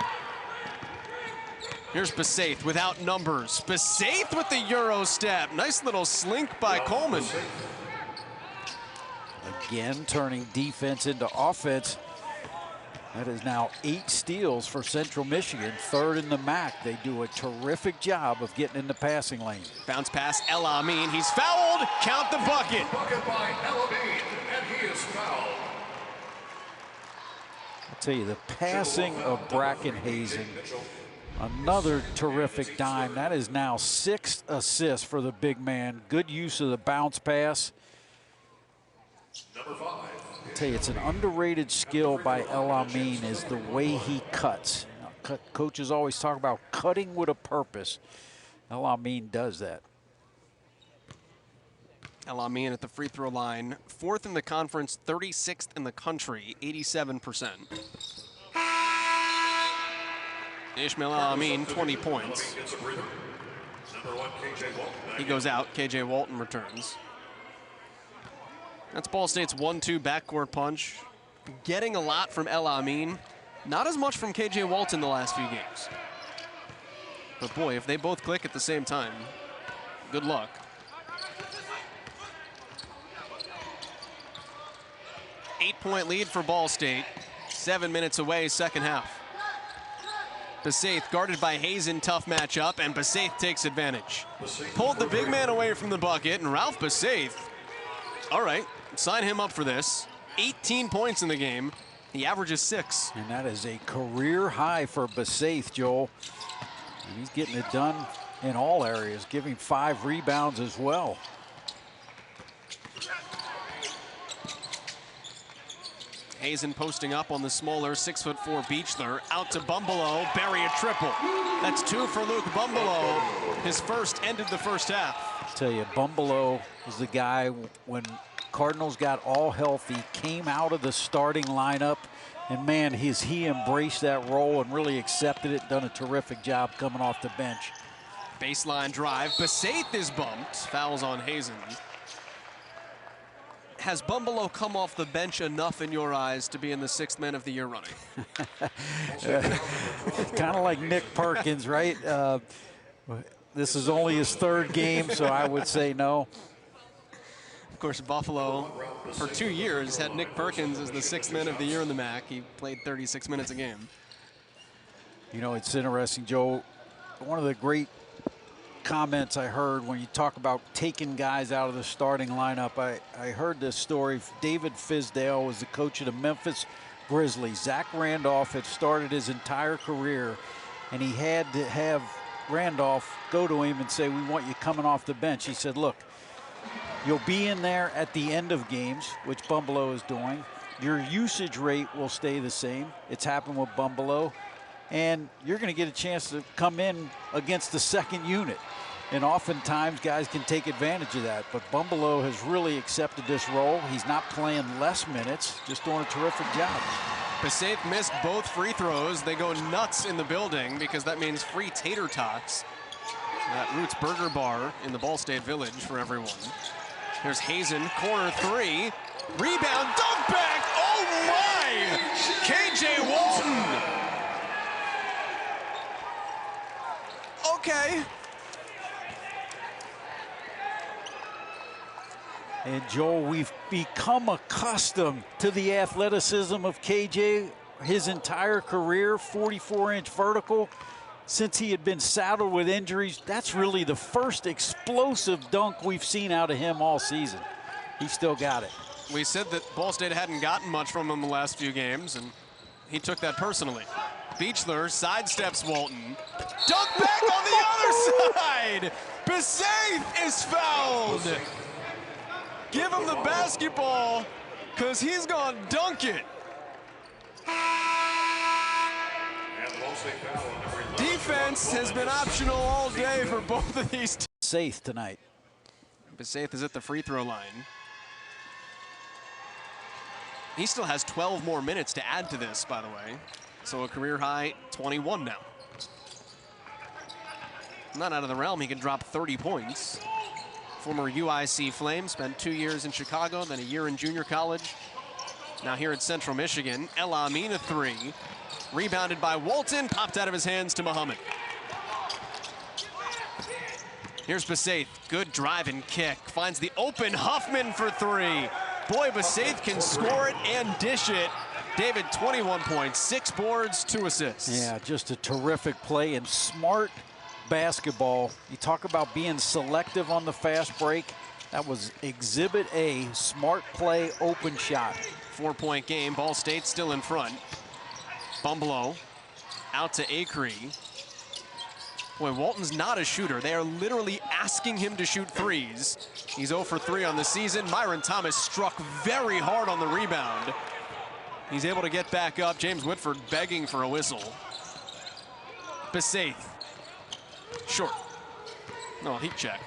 Here's Besaith without numbers. Besaith with the Euro step. Nice little slink by Coleman. Again, turning defense into offense. That is now 8 steals for Central Michigan, third in the MAC. They do a terrific job of getting in the passing lane. Bounce pass, El Amin. He's fouled. Count the bucket. Bucket by El Amin, and he is fouled. I'll tell you, the passing of Bracken Hazen, another terrific dime. That is now 6 assists for the big man. Good use of the bounce pass. Number 5. I'll tell you, it's an underrated skill by El Amin is the way he cuts. Coaches always talk about cutting with a purpose. El Amin does that. El Amin at the free throw line, 4th in the conference, 36th in the country, 87%. Ishmael El Amin, 20 points. He goes out. KJ Walton returns. That's Ball State's 1-2 backcourt punch. Getting a lot from El Amin. Not as much from KJ Walton the last few games. But boy, if they both click at the same time, good luck. Eight-point lead for Ball State. 7 minutes away, second half. Besaith guarded by Hazen, tough matchup, and Besaith takes advantage. Pulled the big man away from the bucket, and Ralph Besaith, all right, sign him up for this. 18 points in the game. He averages 6. And that is a career high for Besaith, Joel. And he's getting it done in all areas, giving 5 rebounds as well. Hazen posting up on the smaller 6'4" Beechler. Out to Bumbalough, bury a triple. That's 2 for Luke Bumbalough. His first ended the first half. I'll tell you, Bumbalough was the guy when Cardinals got all healthy, came out of the starting lineup, and man, he embraced that role and really accepted it, done a terrific job coming off the bench. Baseline drive, Besaith is bumped, fouls on Hazen. Has Bumbalough come off the bench enough in your eyes to be in the 6th Man of the Year running? Kind of like Nick Perkins, right? This is only his 3rd game, so I would say no. Of course, Buffalo, for 2 years, had Nick Perkins as the 6th Man of the Year in the MAC. He played 36 minutes a game. You know, it's interesting, Joe. One of the great comments I heard when you talk about taking guys out of the starting lineup, I heard this story. David Fizdale was the coach of the Memphis Grizzlies. Zach Randolph had started his entire career, and he had to have Randolph go to him and say, we want you coming off the bench. He said, look, you'll be in there at the end of games, which Bumbalough is doing. Your usage rate will stay the same. It's happened with Bumbalough. And you're going to get a chance to come in against the second unit. And oftentimes guys can take advantage of that. But Bumbalough has really accepted this role. He's not playing less minutes, just doing a terrific job. Besaith missed both free throws. They go nuts in the building because that means free tater tots at Roots Burger Bar in the Ball State Village for everyone. Here's Hazen, corner 3. Rebound, dunk back. Oh my! KJ Walton. okay. And Joel, we've become accustomed to the athleticism of KJ his entire career, 44-inch vertical. Since he had been saddled with injuries, that's really the first explosive dunk we've seen out of him all season. He still got it. We said that Ball State hadn't gotten much from him the last few games, and he took that personally. Beechler sidesteps Walton. Dunk back on the other side! Besaith is fouled! Give him the basketball, because he's going to dunk it. Defense has been optional all day for both of these teams. Safe tonight. Besaith is at the free throw line. He still has 12 more minutes to add to this, by the way. So a career high 21 now. Not out of the realm, he can drop 30 points. Former UIC Flame, spent 2 years in Chicago, then a year in junior college. Now here at Central Michigan, El Amin a three. Rebounded by Walton, popped out of his hands to Muhammad. Here's Besaith, good drive and kick. Finds the open Huffman for three. Boy, Besaith can score it and dish it. David, 21 points, 6 boards, 2 assists. Yeah, just a terrific play and smart basketball. You talk about being selective on the fast break. That was Exhibit A, smart play, open shot. 4-point game, Ball State still in front. Bumblow out to Acree. Boy, Walton's not a shooter. They are literally asking him to shoot threes. He's 0 for 3 on the season. Myron Thomas struck very hard on the rebound. He's able to get back up. James Whitford begging for a whistle. Besaith. Short. No, heat check.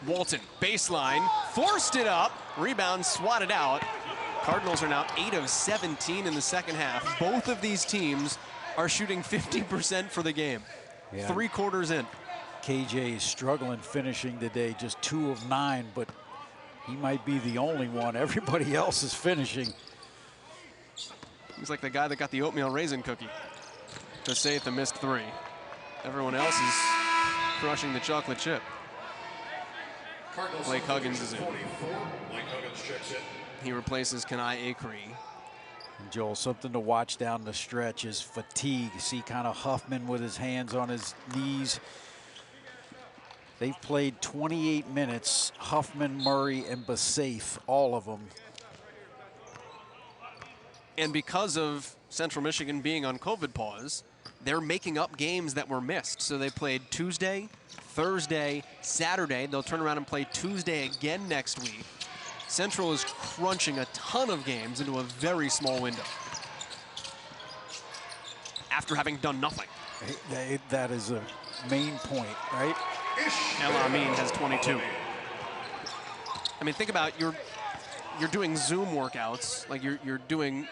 Walton, baseline, forced it up. Rebound swatted out. Cardinals are now 8 of 17 in the second half. Both of these teams are shooting 50% for the game. Yeah. 3 quarters in. KJ is struggling finishing today, just 2 of 9, but he might be the only one. Everybody else is finishing. He's like the guy that got the oatmeal raisin cookie. Besaith a missed 3. Everyone else is crushing the chocolate chip. Blake Huggins is in. He replaces Kenai Acree. And Joel, something to watch down the stretch is fatigue. See kind of Huffman with his hands on his knees. They've played 28 minutes. Huffman, Murray, and Besaith, all of them. And because of Central Michigan being on COVID pause, they're making up games that were missed. So they played Tuesday, Thursday, Saturday. They'll turn around and play Tuesday again next week. Central is crunching a ton of games into a very small window after having done nothing. That is a main point, right? El Amin has 22. I mean, think about you're doing Zoom workouts, like you're doing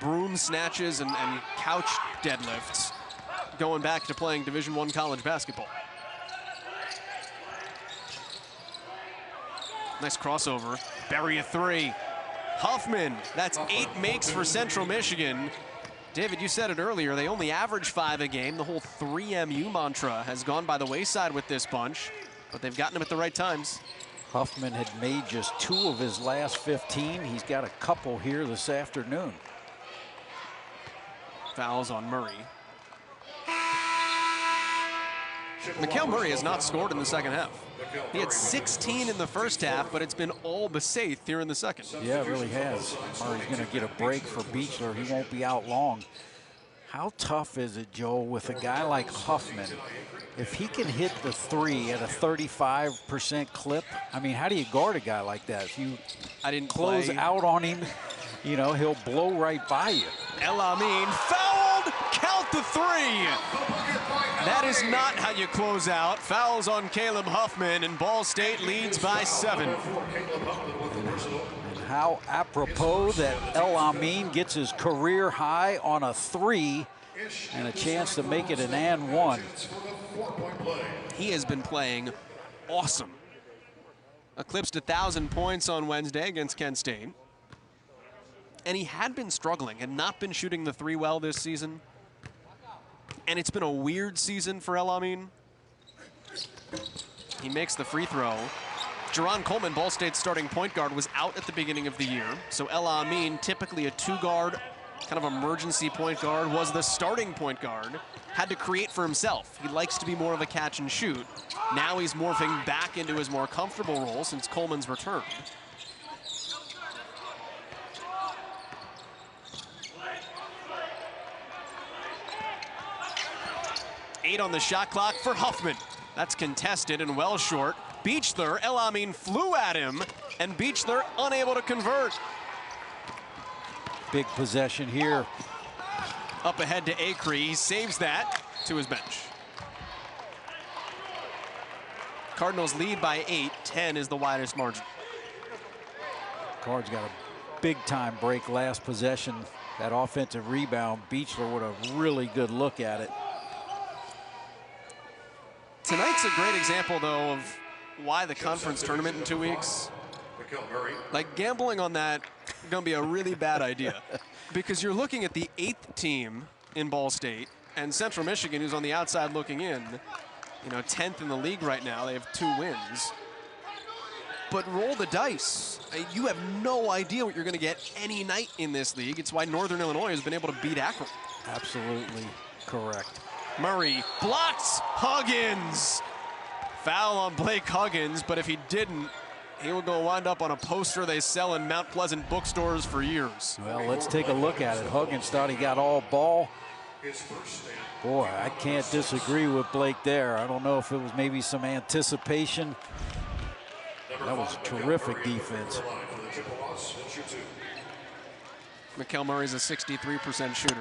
broom snatches and couch deadlifts, going back to playing Division I college basketball. Nice crossover. Bury a 3. Huffman, that's 8 makes for Central Michigan. David, you said it earlier, they only average 5 a game. The whole 3MU mantra has gone by the wayside with this bunch, but they've gotten them at the right times. Huffman had made just 2 of his last 15. He's got a couple here this afternoon. Fouls on Murray. Mikal Murray has not scored in the second half. He had 16 in the first half, but it's been all Besaith here in the second. Yeah, it really has. Murray's going to get a break for Beechler. He won't be out long. How tough is it, Joel, with a guy like Huffman? If he can hit the 3 at a 35% clip, I mean, how do you guard a guy like that? If you close out on him, you know, he'll blow right by you. El Amin fouled, count the 3. That is not how you close out. Fouls on Caleb Huffman, and Ball State leads by 7. And how apropos that El Amin gets his career high on a 3 and a chance to make it an and 1. He has been playing awesome. eclipsed 1,000 points on Wednesday against Kent State. And he had been struggling and not been shooting the three well this season. And it's been a weird season for El Amin. He makes the free throw. Jerron Coleman, Ball State's starting point guard, was out at the beginning of the year. So El Amin, typically a two-guard, kind of emergency point guard, was the starting point guard. Had to create for himself. He likes to be more of a catch and shoot. Now he's morphing back into his more comfortable role since Coleman's returned. Eight on the shot clock for Huffman. That's contested and well short. Beechler, El Amin flew at him, and Beechler unable to convert. Big possession here. Up ahead to Acree, he saves that to his bench. Cardinals lead by 8, 10 is the widest margin. Cards got a big time break last possession. That offensive rebound, Beechler with a really good look at it. Tonight's a great example, though, of why the conference tournament in 2 weeks, like gambling on that, gonna be a really bad idea. Because you're looking at the 8th team in Ball State and Central Michigan, who's on the outside looking in, you know, 10th in the league right now. They have 2 wins. But roll the dice. You have no idea what you're gonna get any night in this league. It's why Northern Illinois has been able to beat Akron. Absolutely correct. Murray blocks Huggins. Foul on Blake Huggins, but if he didn't, he will go wind up on a poster they sell in Mount Pleasant bookstores for years. Well, let's take a look at it. Huggins thought he got all ball. Boy, I can't disagree with Blake there. I don't know if it was maybe some anticipation. That was terrific defense. Mikal Murray's a 63% shooter.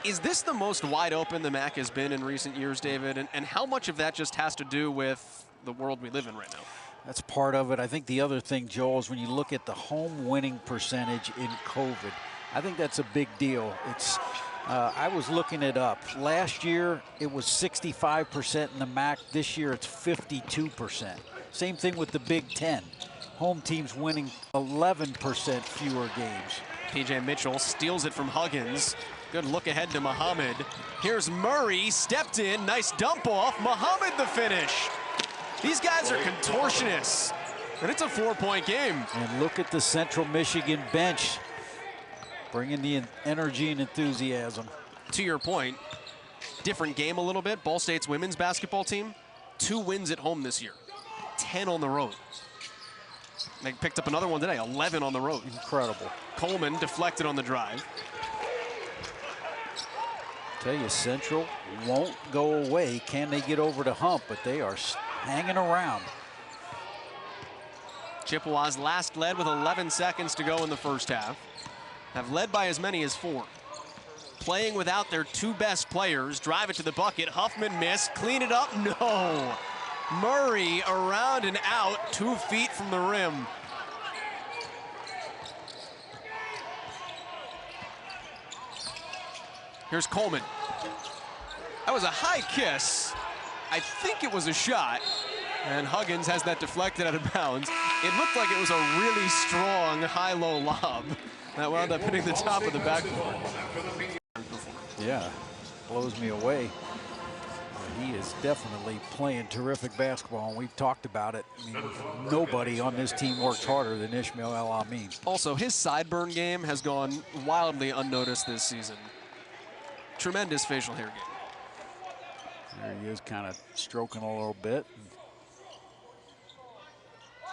Is this the most wide open the MAC has been in recent years, David? And how much of that just has to do with the world we live in right now? That's part of it. I think the other thing, Joel, is when you look at the home winning percentage in COVID, I think that's a big deal. It's I was looking it up. Last year, it was 65% in the MAC. This year, it's 52%. Same thing with the Big Ten. Home teams winning 11% fewer games. PJ Mitchell steals it from Huggins. Good look ahead to Muhammad. Here's Murray, stepped in, nice dump off. Muhammad the finish. These guys are contortionists, and it's a 4-point game. And look at the Central Michigan bench, bringing the energy and enthusiasm. To your point, different game a little bit. Ball State's women's basketball team, 2 wins at home this year, 10 on the road. They picked up another one today, 11 on the road. Incredible. Coleman deflected on the drive. Tell you, Central won't go away. Can they get over the hump? But they are hanging around. Chippewas last led with 11 seconds to go in the first half. Have led by as many as 4. Playing without their 2 best players. Drive it to the bucket. Huffman missed. Clean it up. No. Murray around and out, 2 feet from the rim. Here's Coleman. That was a high kiss. I think it was a shot. And Huggins has that deflected out of bounds. It looked like it was a really strong high-low lob that wound up hitting the top of the backboard. Yeah, blows me away. He is definitely playing terrific basketball, and we've talked about it. I mean, nobody on this team works harder than Ishmael El Amin. Also, his sideburn game has gone wildly unnoticed this season. Tremendous facial hair game. There he is, kind of stroking a little bit.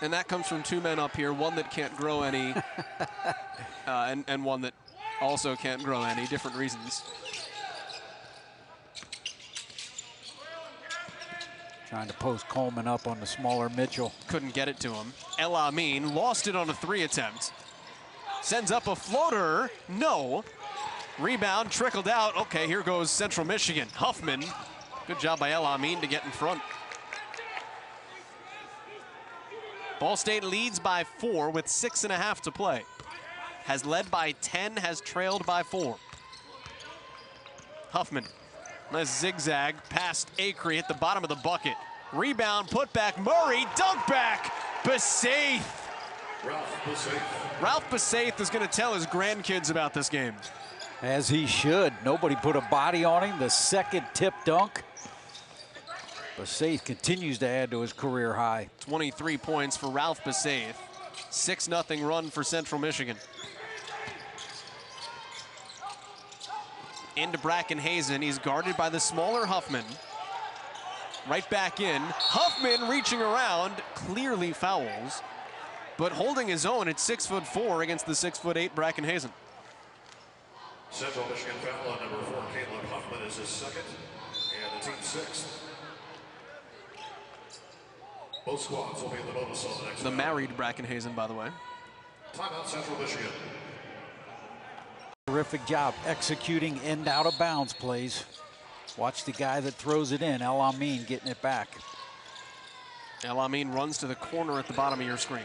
And that comes from 2 men up here, one that can't grow any, and one that also can't grow any, different reasons. Trying to post Coleman up on the smaller Mitchell. Couldn't get it to him. El Amin lost it on a 3 attempt. Sends up a floater, no. Rebound trickled out. Okay, here goes Central Michigan. Huffman, good job by El Amin to get in front. Ball State leads by 4 with 6.5 to play. Has led by 10, has trailed by 4. Huffman, nice zigzag past Acree at the bottom of the bucket. Rebound, put back, Murray, dunk back. Besaith. Ralph Besaith. Ralph Besaith is going to tell his grandkids about this game. As he should. Nobody put a body on him. The second tip dunk. Besaith continues to add to his career high. 23 points for Ralph Besaith. 6-0 run for Central Michigan. Into Bracken Hazen. He's guarded by the smaller Huffman. Right back in. Huffman reaching around, clearly fouls, but holding his own at 6'4" against the 6'8" Bracken Hazen. Central Michigan foul on number 4, Caleb Huffman, is his second, and the team's sixth. Both squads will be in the bonus on the next The foul. married Bracken Hazen, by the way. Timeout, Central Michigan. Terrific job executing in out of bounds plays. Watch the guy that throws it in, El Amin, getting it back. El Amin runs to the corner at the bottom of your screen.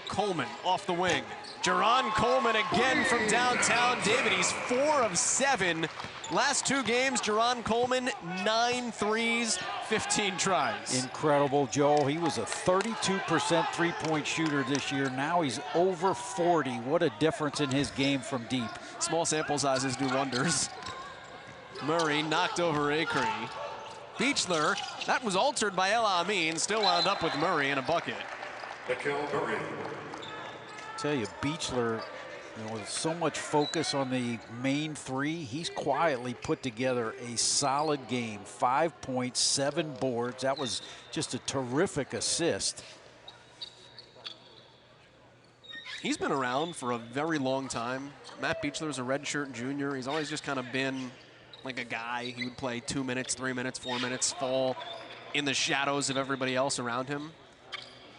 Coleman off the wing. Jerron Coleman again from downtown. David, he's 4 of 7. Last 2 games, Jerron Coleman, 9 threes, 15 tries. Incredible, Joel. He was a 32% three-point shooter this year. Now he's over 40. What a difference in his game from deep. Small sample sizes do wonders. Murray knocked over Acree. Beechler, that was altered by El Amin, still wound up with Murray in a bucket. Mikel Murray. Tell you, Beechler, with so much focus on the main three, he's quietly put together a solid game. 5 points, 7 boards. That was just a terrific assist. He's been around for a very long time. Matt Beechler's a redshirt junior. He's always just kind of been like a guy. He would play 2 minutes, 3 minutes, 4 minutes, fall in the shadows of everybody else around him.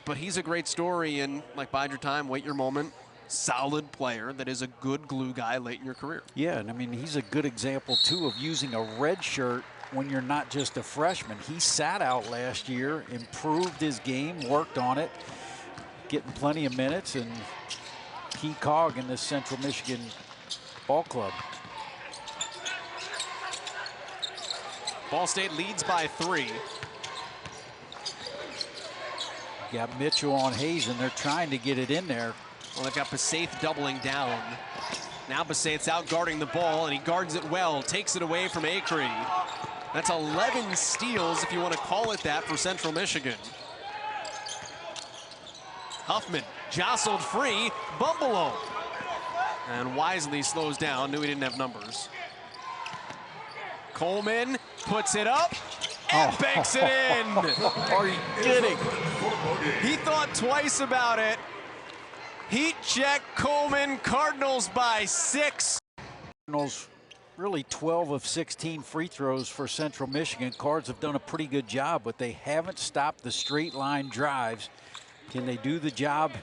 But he's a great story in, like, bide your time, wait your moment. Solid player that is a good glue guy late in your career. Yeah, and I mean, he's a good example, too, of using a red shirt when you're not just a freshman. He sat out last year, improved his game, worked on it, getting plenty of minutes, and key cog in this Central Michigan ball club. Ball State leads by 3. Got Mitchell on Hazen. They're trying to get it in there. Well, they've got Besaith doubling down. Now Besaith's out guarding the ball, and he guards it well, takes it away from Acree. That's 11 steals, if you want to call it that, for Central Michigan. Huffman jostled free, Bumbalough. And wisely slows down, knew he didn't have numbers. Coleman puts it up and banks it in. Are you kidding? He thought twice about it. Heat check, Coleman, Cardinals by 6. Cardinals really 12 of 16 free throws for Central Michigan. Cards have done a pretty good job, but they haven't stopped the straight line drives. Can they do the job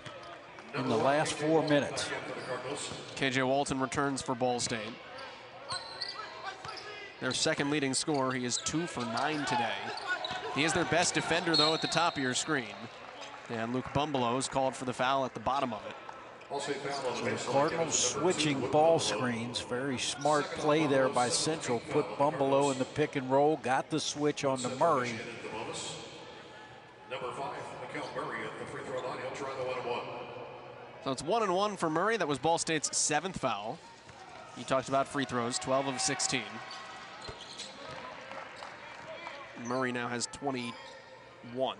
in the last 4 minutes? KJ Walton returns for Ball State. Their second leading scorer. He is 2 for 9 today. He is their best defender, though, at the top of your screen. And Luke Bumbalough is called for the foul at the bottom of it. So the Cardinals switching ball screens. Very smart play there by Central. Put Bumbalough in the pick and roll. Got the switch on to Murray. Number 5, Mikel Murray at the free throw line. He'll try the 1-1. So it's 1-1 for Murray. That was Ball State's 7th foul. You talked about free throws, 12 of 16. Murray now has 21.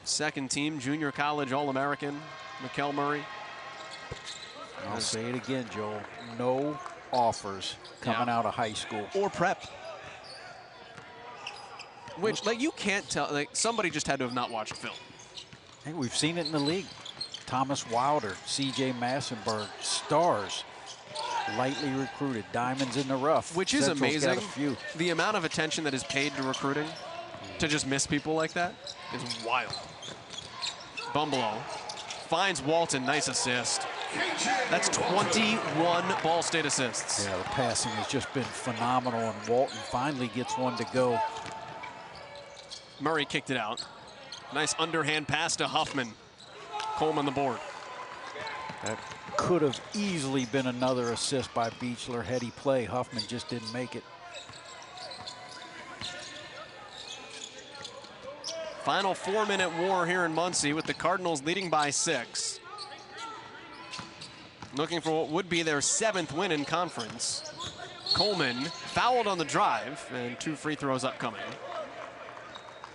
Second team, junior college All-American, Mikel Murray. I'll say it again, Joel. No offers coming out of high school. Or prep. Which, like, you can't tell, like, somebody just had to have not watched film. Hey, we've seen it in the league. Thomas Wilder, C.J. Massenberg, stars, lightly recruited, diamonds in the rough. Which is Central's amazing. got a few. The amount of attention that is paid to recruiting to just miss people like that is wild. Bumbalough finds Walton, nice assist. That's 21 Ball State assists. Yeah, the passing has just been phenomenal, and Walton finally gets one to go. Murray kicked it out. Nice underhand pass to Huffman. Coleman the board. That could have easily been another assist by Beechler had he played. Huffman just didn't make it. Final 4-minute war here in Muncie with the Cardinals leading by 6. Looking for what would be their 7th win in conference. Coleman fouled on the drive, and 2 free throws upcoming.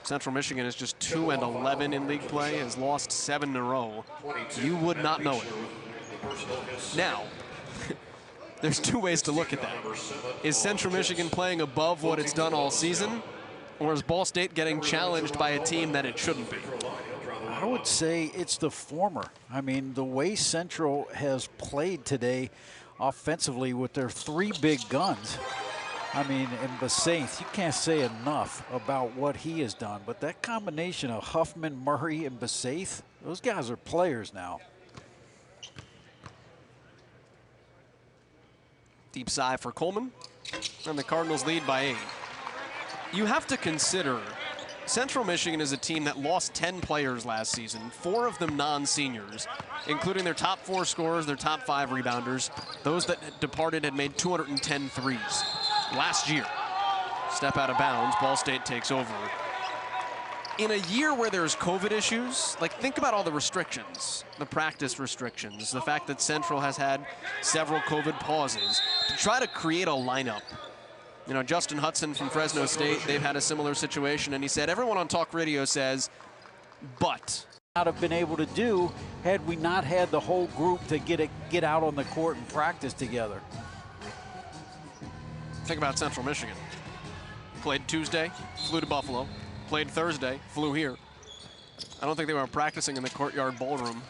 Central Michigan is just 2-11 in league play, has lost 7 in a row. You would not know it. Now, there's 2 ways to look at that. Is Central Michigan playing above what it's done all season, or is Ball State getting challenged by a team that it shouldn't be? I would say it's the former. I mean, the way Central has played today offensively with their 3 big guns. I mean, and Besaith, you can't say enough about what he has done. But that combination of Huffman, Murray, and Besaith, those guys are players now. Deep sigh for Coleman, and the Cardinals lead by 8. You have to consider Central Michigan is a team that lost 10 players last season, 4 of them non-seniors, including their top 4 scorers, their top 5 rebounders. Those that departed had made 210 threes last year. Step out of bounds, Ball State takes over. In a year where there's COVID issues, like think about all the restrictions, the practice restrictions, the fact that Central has had several COVID pauses, to try to create a lineup. You know, Justin Hudson from Fresno State, they've had a similar situation, and he said, everyone on talk radio says, but. Not have been able to do had we not had the whole group to get out on the court and practice together. Think about Central Michigan. Played Tuesday, flew to Buffalo. Played Thursday, flew here. I don't think they were practicing in the Courtyard Ballroom.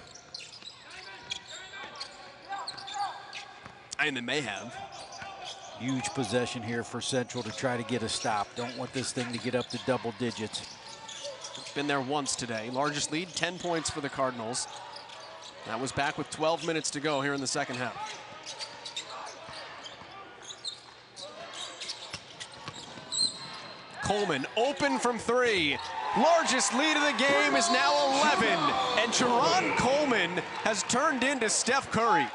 I mean, they may have. Huge possession here for Central to try to get a stop. Don't want this thing to get up to double digits. Been there once today. Largest lead, 10 points for the Cardinals. That was back with 12 minutes to go here in the second half. Coleman open from 3. Largest lead of the game is now 11. And Jerron Coleman has turned into Steph Curry.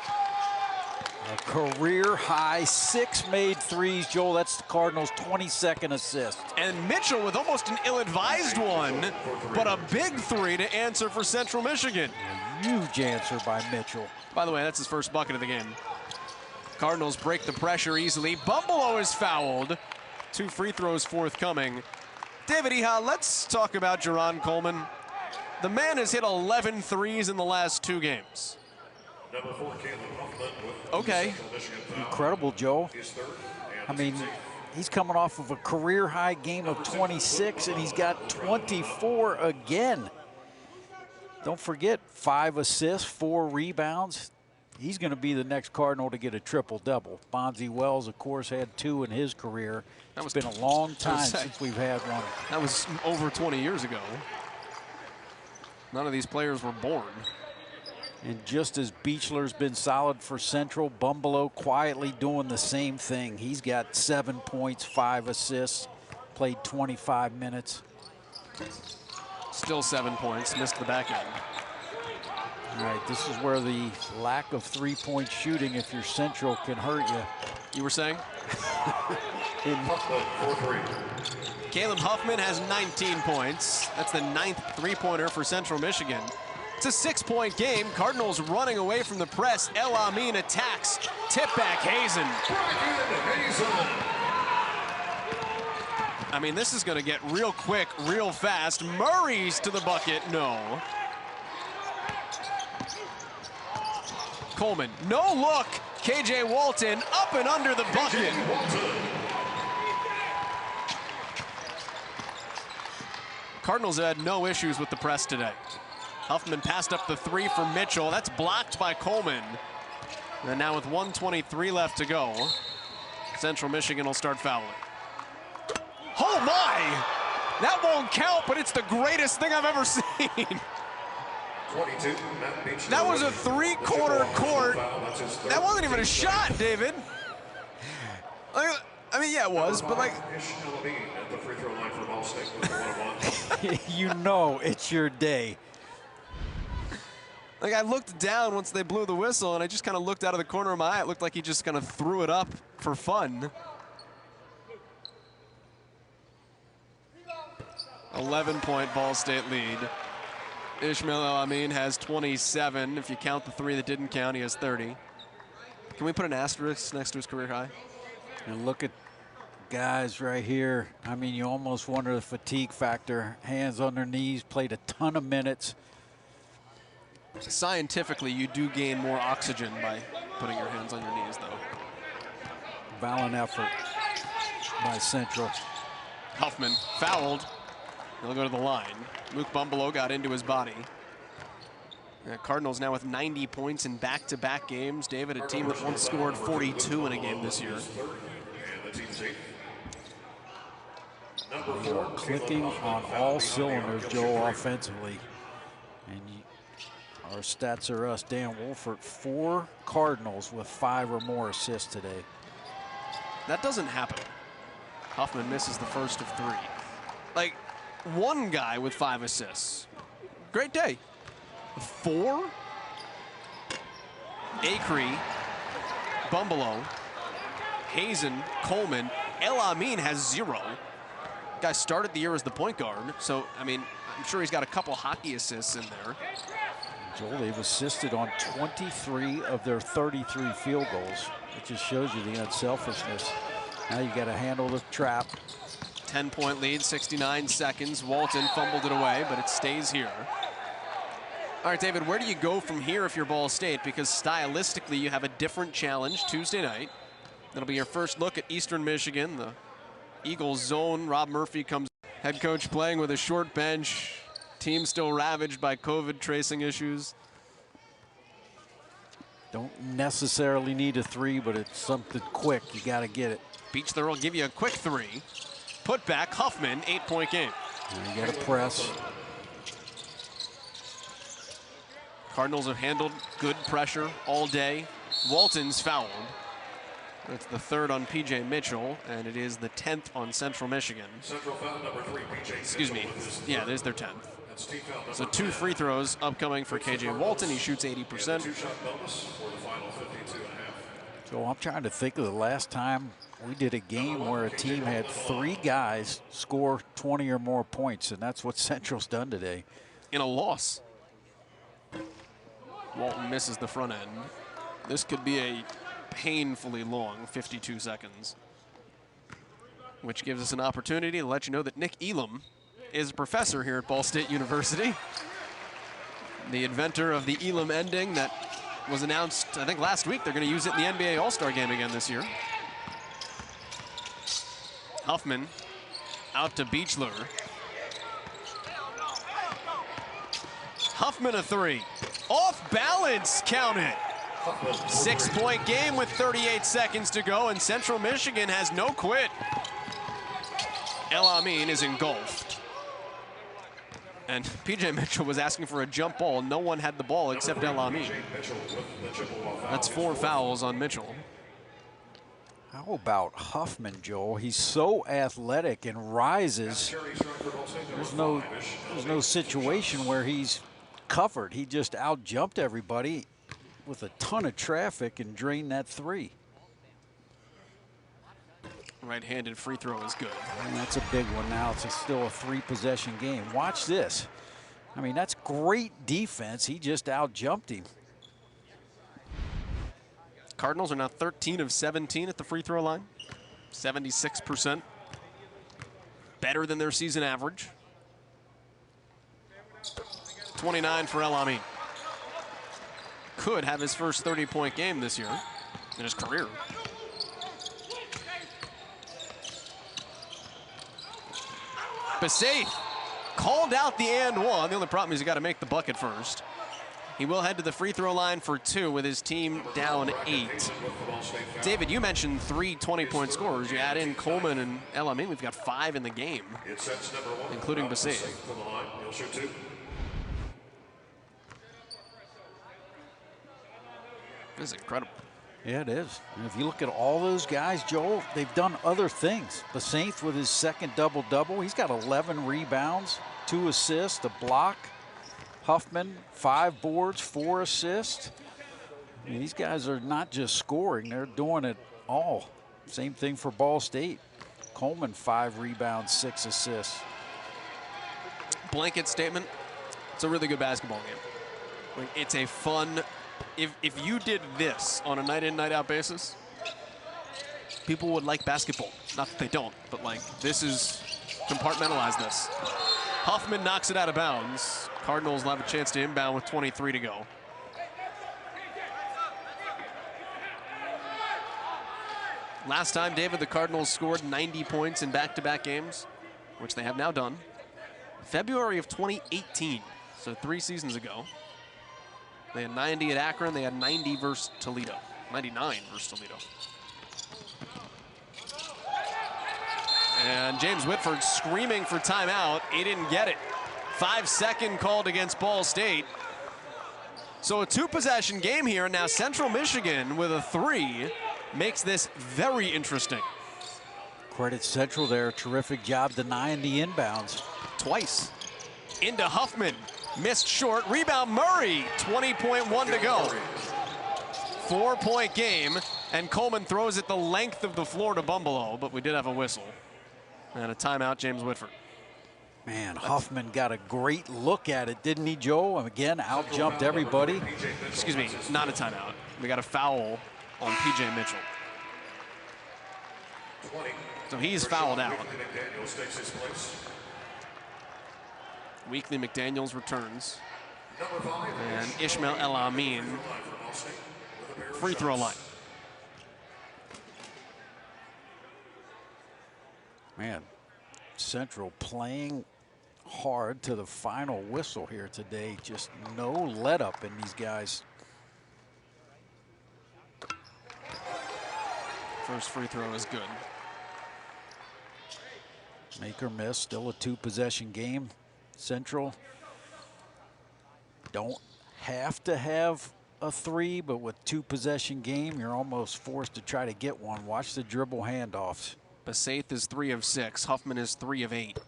A career high 6 made threes, Joel. That's the Cardinals' 22nd assist. And Mitchell with almost an ill-advised one, but a big 3 to answer for Central Michigan. A huge answer by Mitchell. By the way, that's his first bucket of the game. Cardinals break the pressure easily. Bumbelow is fouled. 2 free throws forthcoming. David Iha, let's talk about Jerron Coleman. The man has hit 11 threes in the last 2 games. Number 4, Caleb Huffman with Okay. Incredible, Joe. I mean, he's coming off of a career high game of 26, and he's got 24 again. Don't forget, 5 assists, 4 rebounds. He's going to be the next Cardinal to get a triple-double. Bonzi Wells, of course, had 2 in his career. It's been a long time since we've had one. That was over 20 years ago. None of these players were born. And just as Beechler's been solid for Central, Bumbelow quietly doing the same thing. He's got 7 points, 5 assists, played 25 minutes. Still 7 points, missed the back end. All right, this is where the lack of three-point shooting, if you're Central, can hurt you. You were saying? Huffman for 3. Caleb Huffman has 19 points. That's the 9th three-pointer for Central Michigan. It's a 6-point game. Cardinals running away from the press. El Amin attacks. Tip back Hazen. I mean, this is going to get real quick, real fast. Murray's to the bucket. No. Coleman, no look. KJ Walton up and under the bucket. Cardinals had no issues with the press today. Huffman passed up the 3 for Mitchell. That's blocked by Coleman. And now with 1:23 left to go, Central Michigan will start fouling. Oh my! That won't count, but it's the greatest thing I've ever seen. 22, Matt Beach. That was a 3-quarter court. That wasn't even a shot, David. I mean, yeah, it was, but like. At the free throw line for Ball State with 1-1. You know it's your day. Like, I looked down once they blew the whistle, and I just kind of looked out of the corner of my eye. It looked like he just kind of threw it up for fun. 11-point Ball State lead. Ishmael El-Amin has 27. If you count the 3 that didn't count, he has 30. Can we put an asterisk next to his career high? And look at guys right here. I mean, you almost wonder the fatigue factor. Hands on their knees, played a ton of minutes. Scientifically, you do gain more oxygen by putting your hands on your knees, though. Valiant effort by Central. Huffman fouled. He'll go to the line. Luke Bumbalough got into his body. Cardinals now with 90 points in back-to-back games. David, a team that once scored 42 in a game this year. They are clicking on all cylinders, Joel, offensively. And our stats are us. Dan Wolford, 4 Cardinals with 5 or more assists today. That doesn't happen. Huffman misses the first of 3. Like, one guy with 5 assists. Great day. 4? Acree, Bumbalough, Hazen, Coleman. El-Amin has 0. Guy started the year as the point guard, so, I mean, I'm sure he's got a couple hockey assists in there. Joel, they've assisted on 23 of their 33 field goals. It just shows you the unselfishness. Now you got to handle the trap. 10-point lead, 69 seconds. Walton fumbled it away, but it stays here. All right, David, where do you go from here if you're Ball State? Because stylistically, you have a different challenge Tuesday night. That'll be your first look at Eastern Michigan. The Eagles zone. Rob Murphy comes. Head coach playing with a short bench. Team still ravaged by COVID tracing issues. Don't necessarily need a 3, but it's something quick. You got to get it. Beach there will give you a quick 3. Put back, Huffman, 8-point game. And you got to press. Cardinals have handled good pressure all day. Walton's fouled. It's the 3rd on P.J. Mitchell, and it is the 10th on Central Michigan. Central foul number 3, P.J. Excuse me. Yeah, there's their 10th. So 2 free throws upcoming for K.J. Walton. He shoots 80%. 2-shot bonus for the final 52.5. So I'm trying to think of the last time we did a game where a team had 3 guys score 20 or more points, and that's what Central's done today. In a loss. Walton misses the front end. This could be a painfully long 52 seconds, which gives us an opportunity to let you know that Nick Elam is a professor here at Ball State University. The inventor of the Elam ending that was announced, I think, last week. They're going to use it in the NBA All-Star game again this year. Huffman out to Beachler. Huffman a 3. Off balance, count it. 6-point game with 38 seconds to go, and Central Michigan has no quit. El-Amin is engulfed. And P.J. Mitchell was asking for a jump ball. No one had the ball except El-Amin. That's 4 fouls on Mitchell. How about Huffman, Joel? He's so athletic and rises. There's no situation where he's covered. He just out-jumped everybody with a ton of traffic and drained that 3. Right-handed free throw is good. And that's a big one now. It's still a 3-possession game. Watch this. I mean, that's great defense. He just out-jumped him. Cardinals are now 13 of 17 at the free throw line. 76%. Better than their season average. 29 for El-Amin. Could have his first 30-point game this year in his career. Besaith called out the and one. The only problem is you got to make the bucket first. He will head to the free throw line for 2 with his team down 8. David, you mentioned 3 20-point scorers. You add in Coleman and El-Amin, we've got 5 in the game, including Besaith. This is incredible. Yeah, it is. And if you look at all those guys, Joel, they've done other things. Besaith with his second double-double. He's got 11 rebounds, 2 assists, a block. Huffman, 5 boards, 4 assists. I mean, these guys are not just scoring, they're doing it all. Same thing for Ball State. Coleman, 5 rebounds, 6 assists. blanket statement, it's a really good basketball game. Like, it's a fun, if you did this on a night in, night out basis, people would like basketball. Not that they don't, but like, this is, compartmentalize this. Huffman knocks it out of bounds. Cardinals will have a chance to inbound with 23 to go. Last time, David, the Cardinals scored 90 points in back-to-back games, which they have now done. February of 2018, so 3 seasons ago. They had 90 at Akron. They had 90 versus Toledo. 99 versus Toledo. And James Whitford screaming for timeout. He didn't get it. 5-second called against Ball State. So a 2-possession game here. Now Central Michigan with a 3 makes this very interesting. Credit Central there. Terrific job denying the inbounds. Twice. Into Huffman. Missed short. Rebound Murray. 20.1 to go. 4-point game. And Coleman throws it the length of the floor to Bumbelow, but we did have a whistle. And a timeout, James Whitford. Man, Huffman got a great look at it, didn't he, Joe? Again, out-jumped everybody. Excuse me, not a timeout. We got a foul on P.J. Mitchell. So he's fouled out. Weekly McDaniels returns. And Ishmael El Amin, free throw line. Man, Central playing hard to the final whistle here today. Just no let up in these guys. First free throw is good. Make or miss, still a 2-possession game. Central don't have to have a 3, but with 2-possession game, you're almost forced to try to get one. Watch the dribble handoffs. Besaith is 3 of 6. Huffman is 3 of 8.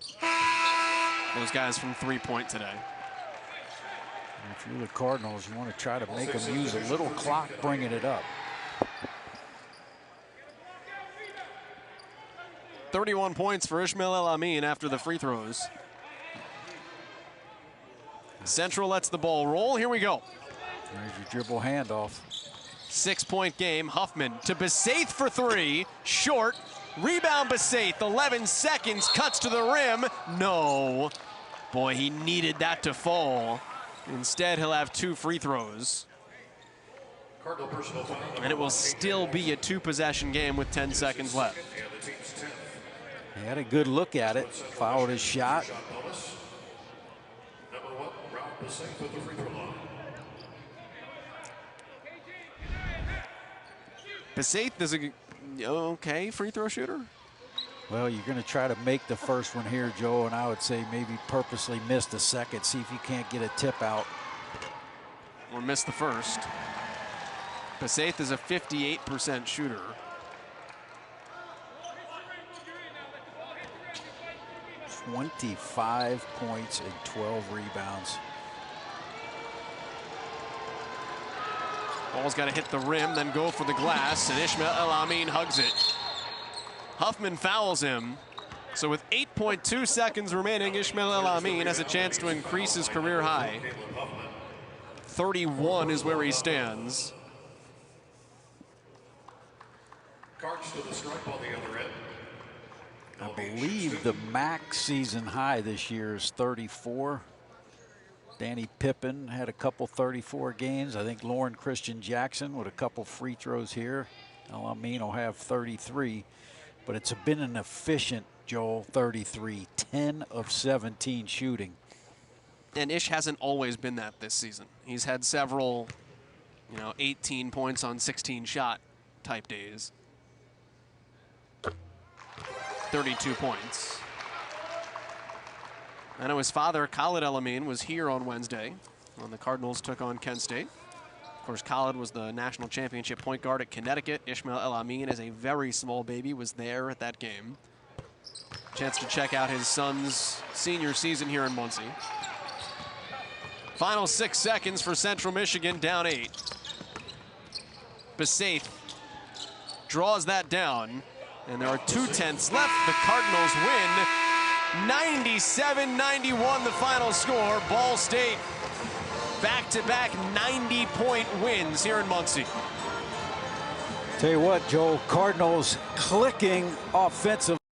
Those guys from 3-point today. And if you're the Cardinals, you want to try to make them use a little clock bringing it up. 31 points for Ishmael El Amin after the free throws. Central lets the ball roll. Here we go. There's your dribble handoff. 6-point game. Huffman to Besaith for 3. Short. Rebound Besaith. 11 seconds. Cuts to the rim. No. Boy, he needed that to fall. Instead, he'll have 2 free throws. And it will still be a 2-possession game with 10 seconds left. He had a good look at it. Fouled his shot. Besaith is a okay free throw shooter. Well, you're going to try to make the first one here, Joe, and I would say maybe purposely miss the second. See if you can't get a tip out. Or miss the first. Besaith is a 58% shooter. .25 points and 12 rebounds. Ball's got to hit the rim, then go for the glass, and Ishmael El Amin hugs it. Huffman fouls him. So with 8.2 seconds remaining, Ishmael El Amin has a chance to increase his career high. 31 is where he stands. Cards to the stripe on the other end. I believe the max season high this year is 34. Danny Pippen had a couple 34 games. I think Lauren Christian Jackson with a couple free throws here. El Amin will have 33, but it's been an efficient, Joel, 33, 10 of 17 shooting. And Ish hasn't always been that this season. He's had several, 18 points on 16 shot type days. 32 points. I know his father, Khalid El Amin, was here on Wednesday when the Cardinals took on Kent State. Of course, Khalid was the national championship point guard at Connecticut. Ishmael El Amin, as a very small baby, was there at that game. Chance to check out his son's senior season here in Muncie. Final 6 seconds for Central Michigan, down 8. Besaith draws that down, and there are 2/10 left. The Cardinals win 97-91 the final score. Ball State back-to-back 90-point wins here in Muncie. Tell you what, Joe, Cardinals clicking offensive.